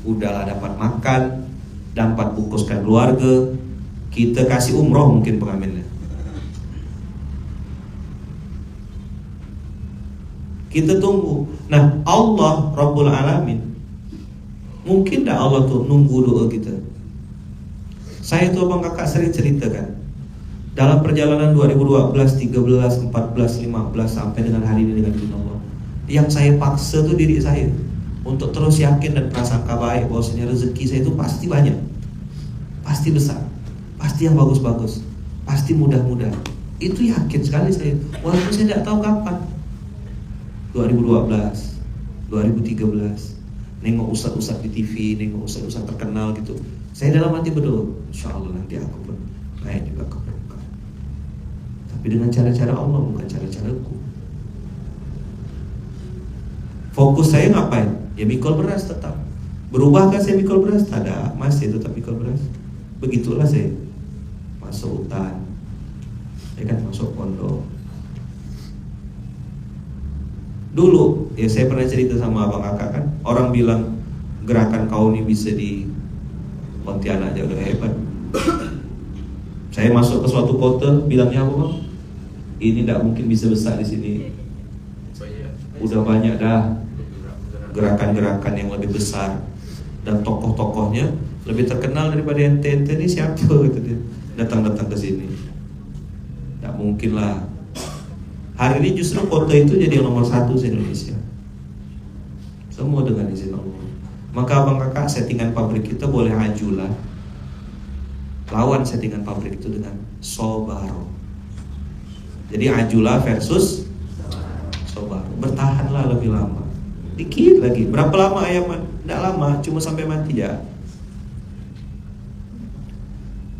Udahlah, dapat makan, dapat bungkuskan keluarga, kita kasih umroh mungkin pengamennya. Kita tunggu. Nah, Allah Rabbul Alamin, mungkin tak Allah tuh nunggu doa kita? Saya tuh abang kakak sering cerita kan, dalam perjalanan 2012, 13, 14, 15 sampai dengan hari ini dengan izin Allah, yang saya paksa tuh diri saya untuk terus yakin dan prasangka baik bahwasanya rezeki saya itu pasti banyak, pasti besar, pasti yang bagus-bagus, pasti mudah-mudah. Itu yakin sekali saya, walaupun saya tidak tahu kapan. 2012, 2013, nengok ustaz-ustaz di TV, nengok ustaz-ustaz terkenal gitu, saya dalam hati berdoa, insya Allah nanti aku pun naik juga ke permukaan. Tapi dengan cara-cara Allah, bukan cara-caraku. Fokus saya ngapain? Ya mikul beras tetap. Berubahkah saya mikul beras? Tidak, masih tetap mikul beras. Begitulah saya masuk hutan, ya kan, masuk pondok. Dulu, ya saya pernah cerita sama abang kakak kan, orang bilang gerakan kau ini bisa di Pontianak aja udah hebat. Saya masuk ke suatu kota, bilangnya apa bang? Ini tidak mungkin bisa besar di sini. Udah banyak dah gerakan-gerakan yang lebih besar dan tokoh-tokohnya lebih terkenal daripada ente ini siapa gitu dia datang ke sini. Tidak mungkin lah. Hari ini justru kota itu jadi yang nomor 1 di Indonesia. Semua dengan izin Allah. Maka abang kakak, settingan pabrik kita boleh ajulah. Lawan settingan pabrik itu dengan sobaro. Jadi ajulah versus sobaro. Bertahanlah lebih lama. Dikit lagi. Berapa lama ayam? Tidak lama, cuma sampai mati ya.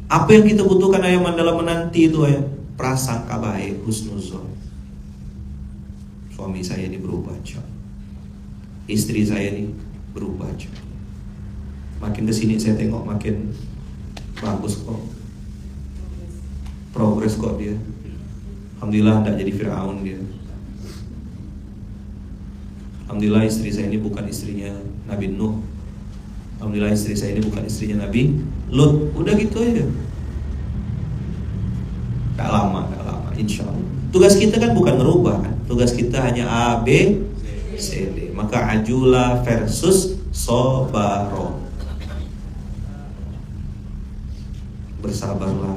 Apa yang kita butuhkan ayam dalam menanti itu ya? Prasangka baik, husnuzon. Suami saya ini berubah, istri saya ini berubah. Makin kesini saya tengok makin bagus kok, progres kok dia. Alhamdulillah tidak jadi Fir'aun dia. Alhamdulillah istri saya ini bukan istrinya Nabi Nuh. Alhamdulillah istri saya ini bukan istrinya Nabi Lut. Udah gitu aja. Tak lama, insya Allah. Tugas kita kan bukan merubah kan. Tugas kita hanya A, B, C, D. Maka ajulah versus sobaro. Bersabarlah.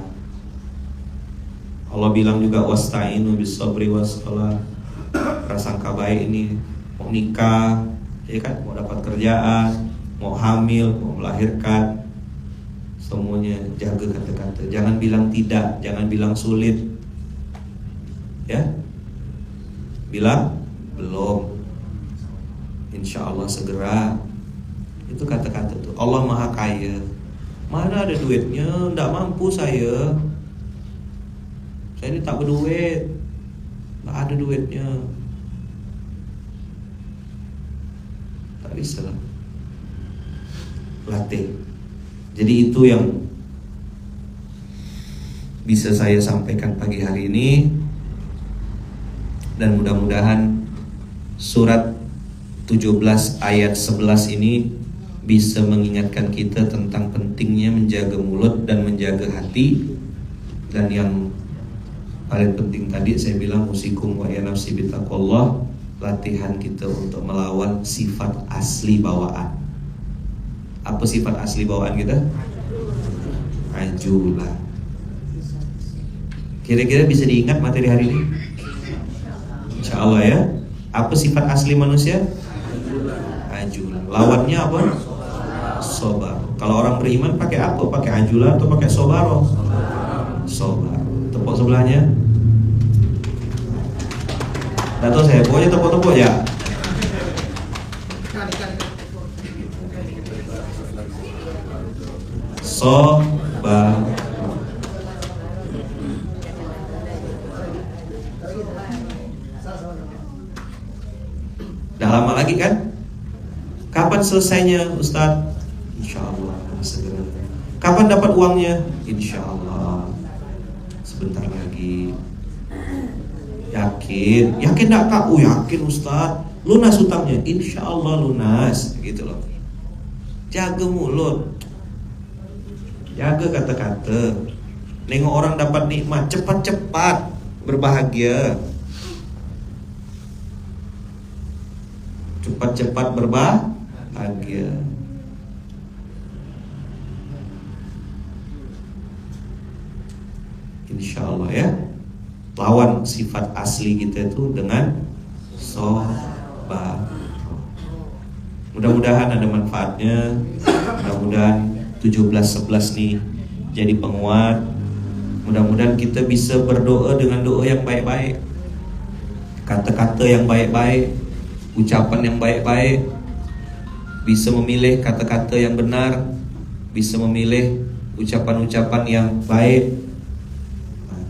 Allah bilang juga wasta'inu bis sabri was shalah. Prasangka baik ini mau nikah, ya kan, mau dapat kerjaan, mau hamil, mau melahirkan, semuanya jaga kata-kata. Jangan bilang tidak, jangan bilang sulit. Ya, bilang belum. Insya Allah segera. Itu kata-kata tuh. Allah Maha Kaya. Mana ada duitnya? Nggak mampu saya. Saya ini tak berduit. Nggak ada duitnya. Tak bisa lah. Latih. Jadi itu yang bisa saya sampaikan pagi hari ini. Dan mudah-mudahan surat 17 ayat 11 ini bisa mengingatkan kita tentang pentingnya menjaga mulut dan menjaga hati. Dan yang paling penting tadi saya bilang usikum wa ya nafsi bitaqwallah, latihan kita untuk melawan sifat asli bawaan. Apa sifat asli bawaan kita? Ajulah. Kira-kira bisa diingat materi hari ini? Insya Allah ya. Apa sifat asli manusia? Ajulah. Lawannya apa? Sobar. Kalau orang beriman pakai apa? Pakai ajulah atau pakai sobaro? Sobar. Tepuk sebelahnya. Nggak tahu saya, pokoknya tepuk-tepuk ya. Sobar. Dah lama lagi kan? Kapan selesainya Ustaz? Insya Allah segera. Kapan dapat uangnya? Insya Allah sebentar lagi. Yakin? Yakin gak Kak? Oh yakin Ustaz. Lunas utangnya? Insya Allah lunas. Gitu loh. Jaga mulut, jaga kata-kata. Nengok orang dapat nikmat, cepat-cepat berbahagia. Cepat-cepat berbahagia. Insya Allah ya. Lawan sifat asli kita itu dengan sobar. Mudah-mudahan ada manfaatnya. Mudah-mudahan 17-11 nih jadi penguat. Mudah-mudahan kita bisa berdoa dengan doa yang baik-baik, kata-kata yang baik-baik, ucapan yang baik-baik. Bisa memilih kata-kata yang benar, bisa memilih ucapan-ucapan yang baik.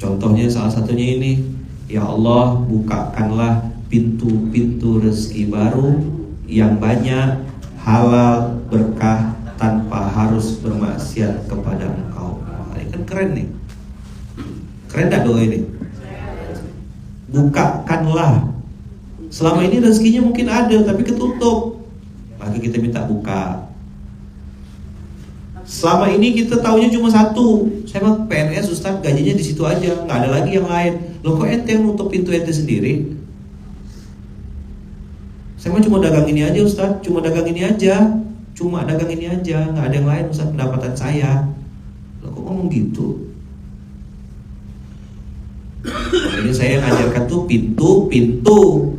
Contohnya salah satunya ini, ya Allah bukakanlah pintu-pintu rezeki baru yang banyak, halal, berkah, tanpa harus bermaksiat kepada Engkau. Ini kan keren nih. Keren tak doa ini? Bukakanlah. Selama ini rezekinya mungkin ada tapi ketutup, maka kita minta buka. Selama ini kita taunya cuma satu, saya mah PNS Ustaz, gajinya di situ aja, nggak ada lagi yang lain. Loh kok ente yang nutup pintu ente sendiri? Saya mah cuma dagang ini aja Ustaz, cuma dagang ini aja, nggak ada yang lain Ustaz pendapatan saya. Loh kok ngomong gitu? Makanya saya ngajarkan tuh pintu-pintu.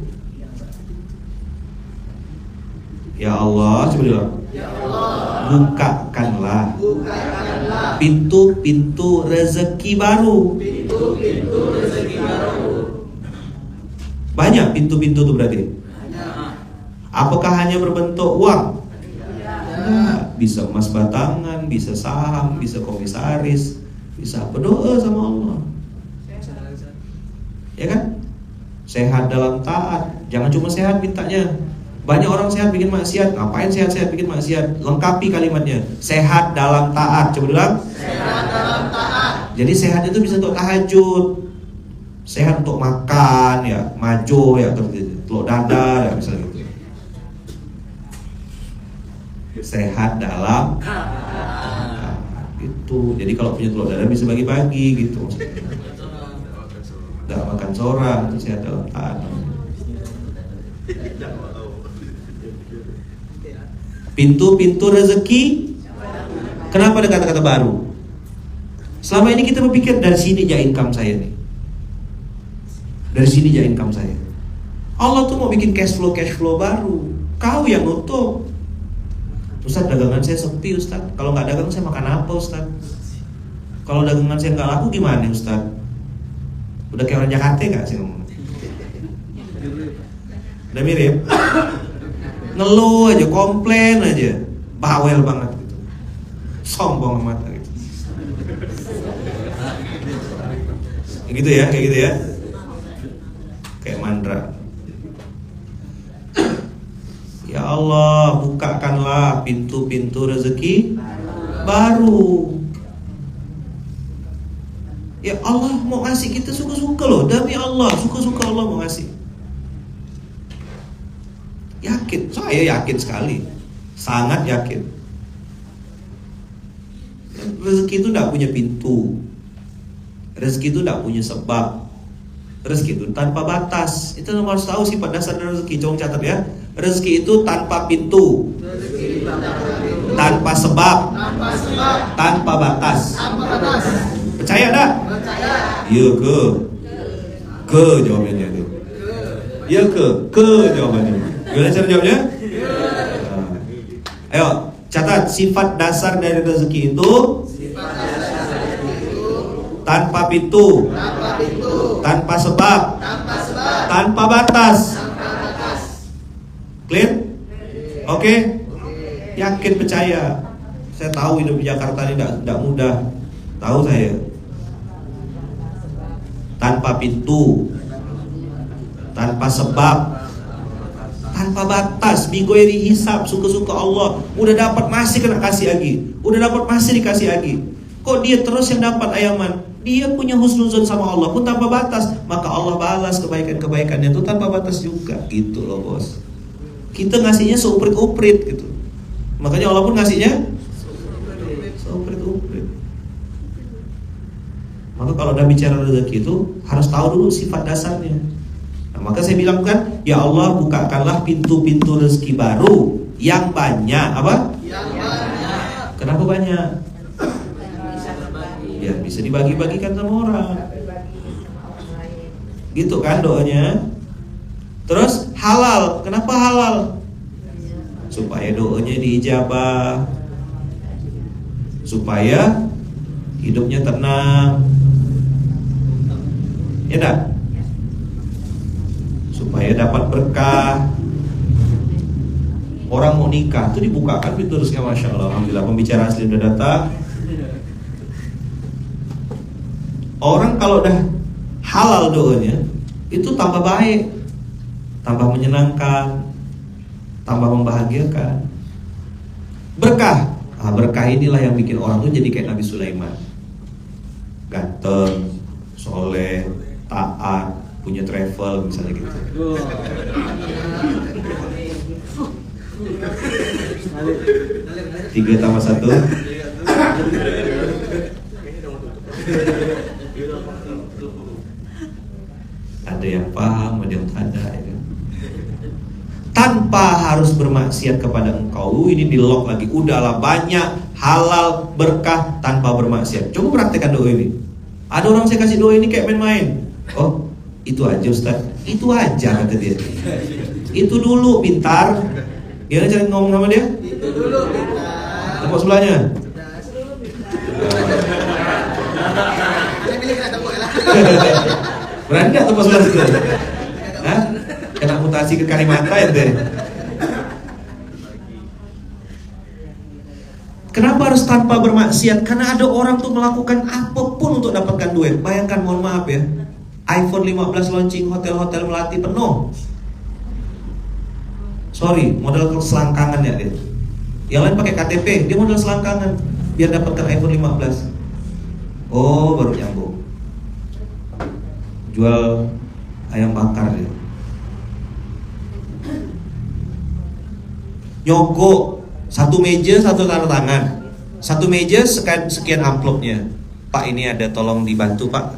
Ya Allah, coba dulu. Ya Allah, bukakanlah pintu-pintu rezeki baru. Banyak pintu-pintu itu berarti. Apakah hanya berbentuk uang? Nah, bisa emas batangan, bisa saham, bisa komisaris, bisa berdoa sama Allah. Ya kan? Sehat dalam taat. Jangan cuma sehat mintanya. Banyak orang sehat bikin maksiat. Ngapain sehat-sehat bikin maksiat? Lengkapi kalimatnya. Sehat dalam taat. Coba bilang. Sehat dalam taat. Jadi sehat itu bisa untuk tahajud, sehat untuk makan ya, majo ya, telur dadar ya, misalnya gitu. Sehat dalam taat. Itu. Jadi kalau punya telur dadar bisa bagi-bagi gitu. Gak makan seorang, itu sehat dalam taat. Pintu-pintu rezeki. Kenapa ada kata-kata baru? Selama ini kita berpikir dari sini aja income saya nih, dari sini aja income saya. Allah tuh mau bikin cash flow baru. Kau yang nutup. Ustaz, dagangan saya sepi Ustaz. Kalau nggak dagang saya makan apa Ustaz? Kalau dagangan saya nggak laku gimana Ustaz? Udah kayak orang Jakarta nggak sih ngomong? Udah mirip? Ngeluh aja, komplain aja. bawel banget gitu, sombong amat gitu. Kayak gitu ya, kayak mandra. Ya Allah, bukakanlah pintu-pintu rezeki baru. Ya Allah mau ngasih kita suka-suka loh, demi Allah, suka-suka Allah mau ngasih. Yakin, saya yakin sekali, sangat yakin. Rezeki itu tidak punya pintu, rezeki itu tidak punya sebab, rezeki itu tanpa batas. Itu harus tahu sifat dasar dari rezeki. Coba catat ya, rezeki itu tanpa pintu, tanpa sebab, tanpa batas. Percaya tak? Ya ke jawabannya itu. Ya ke jawabannya. Gimana cara jawabnya? Ayo catat, sifat dasar dari rezeki itu tanpa pintu, tanpa sebab, tanpa batas. Clear? Oke? Yakin, percaya. Saya tahu hidup di Jakarta ini tidak mudah. Tahu saya. Tanpa pintu, tanpa sebab, tanpa batas. Minggu ini hisab, suka-suka Allah. Udah dapat masih kena kasih lagi, udah dapat masih dikasih lagi. Kok dia terus yang dapat ayaman? Dia punya husnuzon sama Allah pun tanpa batas. Maka Allah balas kebaikan-kebaikannya itu tanpa batas juga. Gitu loh bos. Kita ngasihnya seuprit-uprit gitu. Makanya Allah pun ngasihnya seuprit-uprit. Maka kalau udah bicara rezeki itu harus tahu dulu sifat dasarnya. Nah, maka saya bilang kan, ya Allah bukakanlah pintu-pintu rezeki baru yang banyak. Apa? Yang banyak. Kenapa banyak? Biar bisa dibagi-bagikan sama orang. Gitu kan doanya. Terus halal. Kenapa halal? Supaya doanya diijabah, supaya hidupnya tenang. Ya enggak? Supaya dapat berkah. Orang mau nikah itu dibukakan pintu rezeki, masya Allah. Alhamdulillah, pembicara asli udah datang. Orang kalau udah halal doanya itu tambah baik, tambah menyenangkan, tambah membahagiakan. Berkah. Berkah inilah yang bikin orang tuh jadi kayak Nabi Sulaiman. Ganteng, soleh, taat, punya travel misalnya gitu. 3+1. Ada yang paham, ada yang tidak ya kan? Tanpa harus bermaksiat kepada engkau. Ini di lock lagi. Udahlah, banyak halal berkah tanpa bermaksiat. Coba praktekkan doa ini. Ada orang saya kasih doa ini kayak main-main. Oh, itu aja Ustaz. Itu aja kata dia. Itu dulu pintar. Gimana cara ngomong sama dia? Itu dulu pintar. Tepuk sebelahnya. Berani gak tepuk sebelah situ? Hah? Kena mutasi ke Kalimantan ya deh. Kenapa harus tanpa bermaksiat? Karena ada orang tuh melakukan apapun untuk dapatkan duit. Bayangkan, mohon maaf ya, iPhone 15 launching, hotel-hotel Melati penuh. Sorry, modal selangkangan ya dia. Yang lain pakai KTP, dia modal selangkangan biar dapatkan iPhone 15. Oh, baru nyambung. Jual ayam bakar dia. Nyogok satu meja, satu tanda tangan. Satu meja sekian amplopnya. Pak, ini ada, tolong dibantu Pak.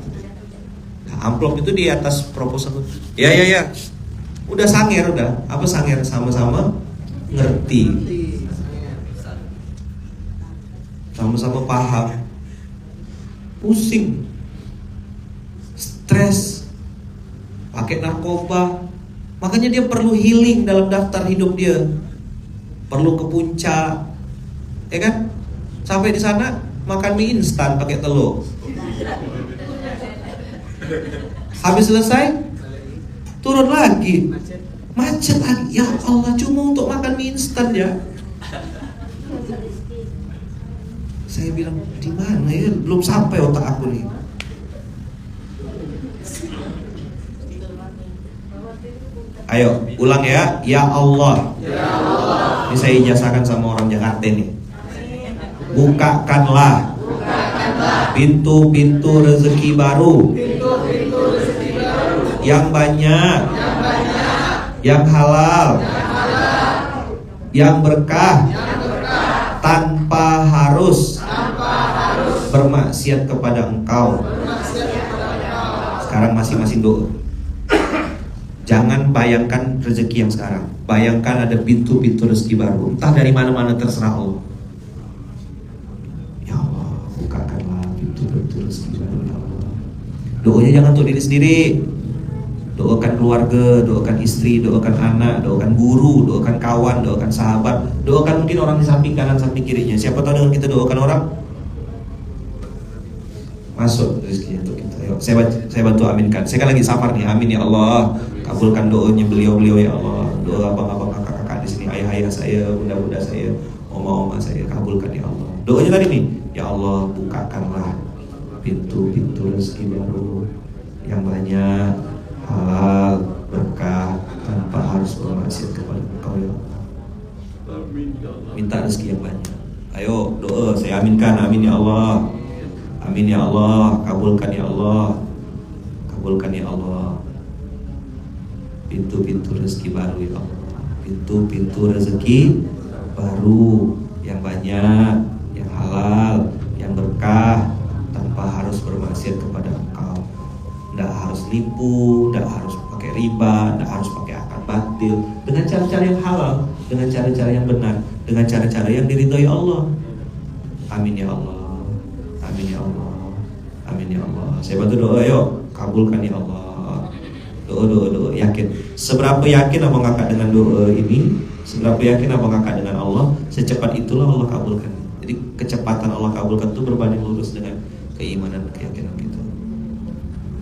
Nah, amplop itu di atas proposal. Ya. Udah sanger, udah. Apa sanger? Sama-sama ngerti. Sama-sama paham. Pusing. Stres. Pakai narkoba. Makanya dia perlu healing dalam daftar hidup dia. Perlu ke puncak, ya kan? Sampai di sana makan mie instan pakai telur. Habis selesai, turun lagi, macet lagi. Ya Allah, cuma untuk makan mie instan ya. Saya bilang, di mana ya? Belum sampai otak aku nih. Ayo, ulang ya. Ya Allah. Ya Allah. Ini saya ijazahkan sama orang Jakarta nih. Bukakanlah pintu-pintu rezeki baru. Yang banyak. Yang halal. Yang berkah. Tanpa harus bermaksiat kepada Engkau. Sekarang masing-masing doa. Jangan bayangkan rezeki yang sekarang. Bayangkan ada pintu-pintu rezeki baru. Entah dari mana-mana, terserah Allah. Ya Allah, bukakanlah pintu-pintu rezeki baru, ya Allah. Doanya jangan untuk diri sendiri. Doakan keluarga, doakan istri, doakan anak, doakan guru, doakan kawan, doakan sahabat. Doakan mungkin orang di samping kanan, samping kirinya. Siapa tahu dengan kita doakan orang, masuk rezekinya untuk kita. Ayo, saya bantu aminkan. Saya kan lagi safar nih. Amin ya Allah. Kabulkan doanya beliau-beliau ya Allah. Doa abang-abang, kakak-kakak di sini, ayah-ayah saya, bunda-bunda saya, oma-oma saya, kabulkan ya Allah. Doanya tadi nih, ya Allah, bukakanlah pintu-pintu rezeki baru yang banyak, halal, berkah, tanpa harus bermaksiat kepada Engkau ya Allah. Minta rezeki yang banyak. Ayo doa, saya aminkan. Amin ya Allah. Amin ya Allah. Kabulkan ya Allah. Kabulkan ya Allah. Pintu-pintu rezeki baru ya Allah. Pintu-pintu rezeki baru yang banyak, yang halal, yang berkah, tanpa harus bermaksiat kepada Engkau. Tidak harus nipu, tidak harus pakai riba, tidak harus pakai akad batil. Dengan cara-cara yang halal, dengan cara-cara yang benar, dengan cara-cara yang diridhoi Allah. Amin ya Allah. Amin ya Allah. Amin ya Allah. Saya bantu doa, yuk. Kabulkan ya Allah. Doa, yakin. Seberapa yakin abang kakak dengan doa ini, seberapa yakin abang kakak dengan Allah, secepat itulah Allah kabulkan. Jadi kecepatan Allah kabulkan itu berbanding lurus dengan keimanan, keyakinan kita.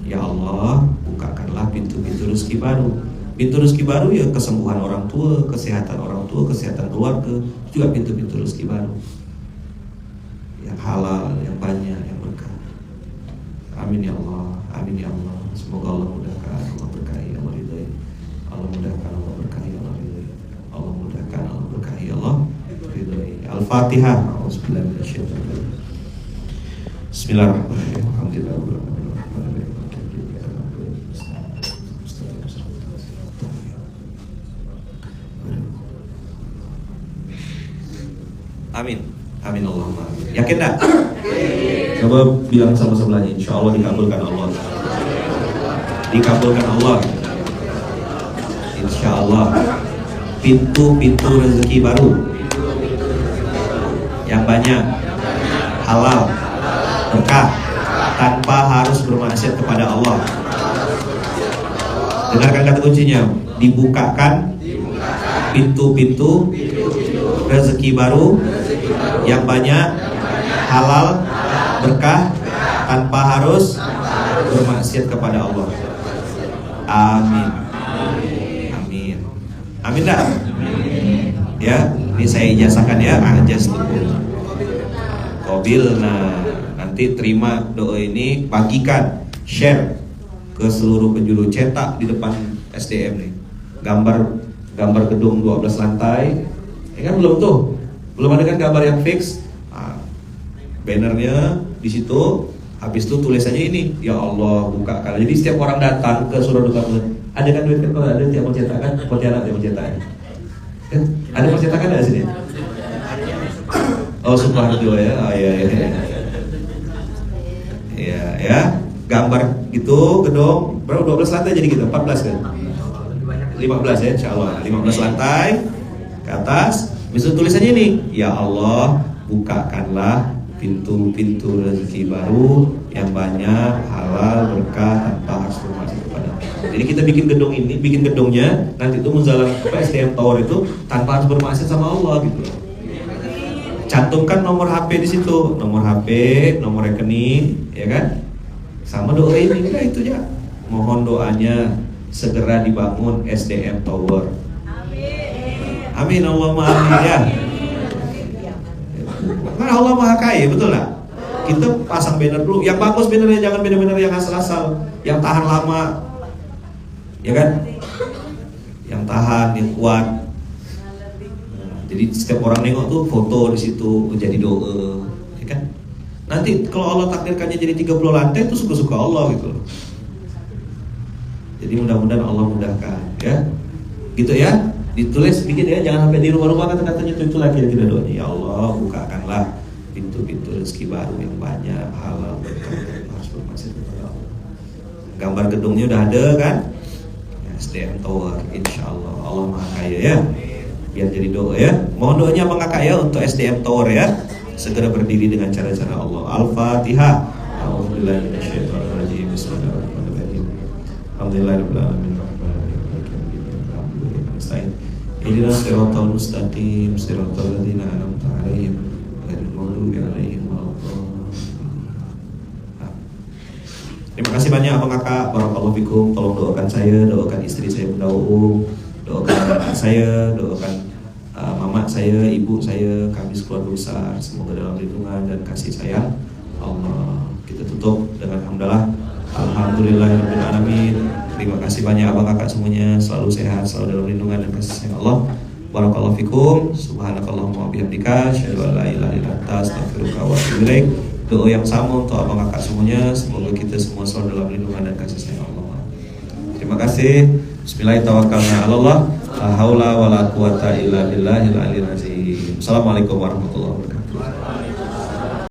Ya Allah, bukakanlah pintu-pintu rezeki baru. Pintu rezeki baru ya kesembuhan orang tua, kesehatan orang tua, kesehatan keluarga, juga pintu-pintu rezeki baru. Yang halal, yang banyak, yang berkah. Amin ya Allah. Amin ya Allah. Semoga Allah mudahkan, Allah berkahi, Allah ridhai. Allah mudahkan, Allah berkahi, Allah ridhai. Allah mudahkan, Allah berkahi, Allah ridhai. Al-Fatihah. Bismillahirrahmanirrahim. Amin. Amin Allahumma. Yakin tak? Coba bilang sama sebelahnya, insya Allah dikabulkan Allah. Dikabulkan Allah. Insya Allah. Pintu-pintu rezeki baru yang banyak, halal, berkah, tanpa harus bermaksiat kepada Allah. Dengarkan kata kuncinya. Dibukakan pintu-pintu rezeki baru yang banyak, halal, berkah, tanpa harus bermaksiat kepada Allah. Amin. Amin. Amin dah. Ya, ini saya ijazahkan ya, ajas tuh. Qabil. Nah, nanti terima doa ini, bagikan, share ke seluruh penjuru, cetak di depan SDM nih. Gambar gedung 12 lantai. Ya kan belum tuh. Belum ada kan gambar yang fix. Nah, bannernya di situ. Habis itu tulisannya ini, ya Allah bukakan. Jadi setiap orang datang ke Surau Duka, ada kan duit kan, kalau ada tiap mencetakan, Pontianak yang mencetaknya. Kan ada percetakan ada sini. Oh subhanallah ya. Oh, iya. Iya ya. Gambar gitu gedung berapa, 12 lantai jadi gitu, 14 kan? 15 ya insyaallah. 15 lantai ke atas. Habis itu tulisannya ini, ya Allah bukakanlah pintu-pintu rezeki baru yang banyak, halal, berkah, tanpa harus bermaksiat kepada. Jadi kita bikin gedung ini, bikin gedungnya, nanti itu menjalan SDM Tower itu tanpa harus bermaksiat sama Allah gitu. Cantumkan nomor HP di situ, nomor HP, nomor rekening, ya kan? Sama doa ini, nah itu ya. Mohon doanya segera dibangun SDM Tower. Amin. Amin Allahumma amin ya. Karena Allah Maha Kaya, betul nggak? Kita pasang banner dulu, yang bagus bannernya, jangan banner-banner yang asal-asal, yang tahan lama, ya kan? Yang tahan, yang kuat. Jadi setiap orang nengok tuh foto di situ, jadi doa, ya kan? Nanti kalau Allah takdirkannya jadi 30 lantai itu suka-suka Allah gitu loh. Jadi mudah-mudahan Allah mudahkan, ya. Gitu ya. Ditulis sedikit ya, jangan sampai di rumah-rumah kata-katanya itu lagi kira-kira doanya. Ya Allah, bukakanlah pintu-pintu rezeki baru yang banyak, halal, berkah, harus bermasih kepada Allah. Gambar gedungnya udah ada kan? SDM Tower, insya Allah. Allah Maha Kaya ya. Biar jadi doa ya. Mohon doanya Bang Kakak ya untuk SDM Tower ya. Segera berdiri dengan cara-cara Allah. Al-Fatihah. A'udzubillahi minasyaitonir rajim. Bismillahirrahmanirrahim. Alhamdulillahirabbil alamin. Ihdinas siratal mustaqim, siratal ladzina an'amta 'alaihim, ghairil maghdubi 'alaihim waladdallin. Terima kasih banyak Abang Kakak, barakallahu fikum. Tolong doakan saya, doakan istri saya Bunda Uung, doakan anak saya, doakan mama saya, ibu saya, kami sekeluarga besar, semoga dalam lindungan dan kasih sayang Allah. Kita tutup dengan hamdalah. Alhamdulillahirabbil alamin. Terima kasih banyak Abang Kakak semuanya, selalu sehat, selalu dalam lindungan dan kasih sayang Allah. Barakallahu fikum. Subhanakallahumma wa bihamdika, asyhadu an la ilaha illa anta, astaghfiruka wa atubu ilaik. Doa yang sama untuk Abang Kakak semuanya, semoga kita semua selalu dalam lindungan dan kasih sayang Allah. Terima kasih. Bismillahirrahmanirrahim. La haula wala quwata illa billahil aliyil azim. Assalamualaikum warahmatullahi wabarakatuh.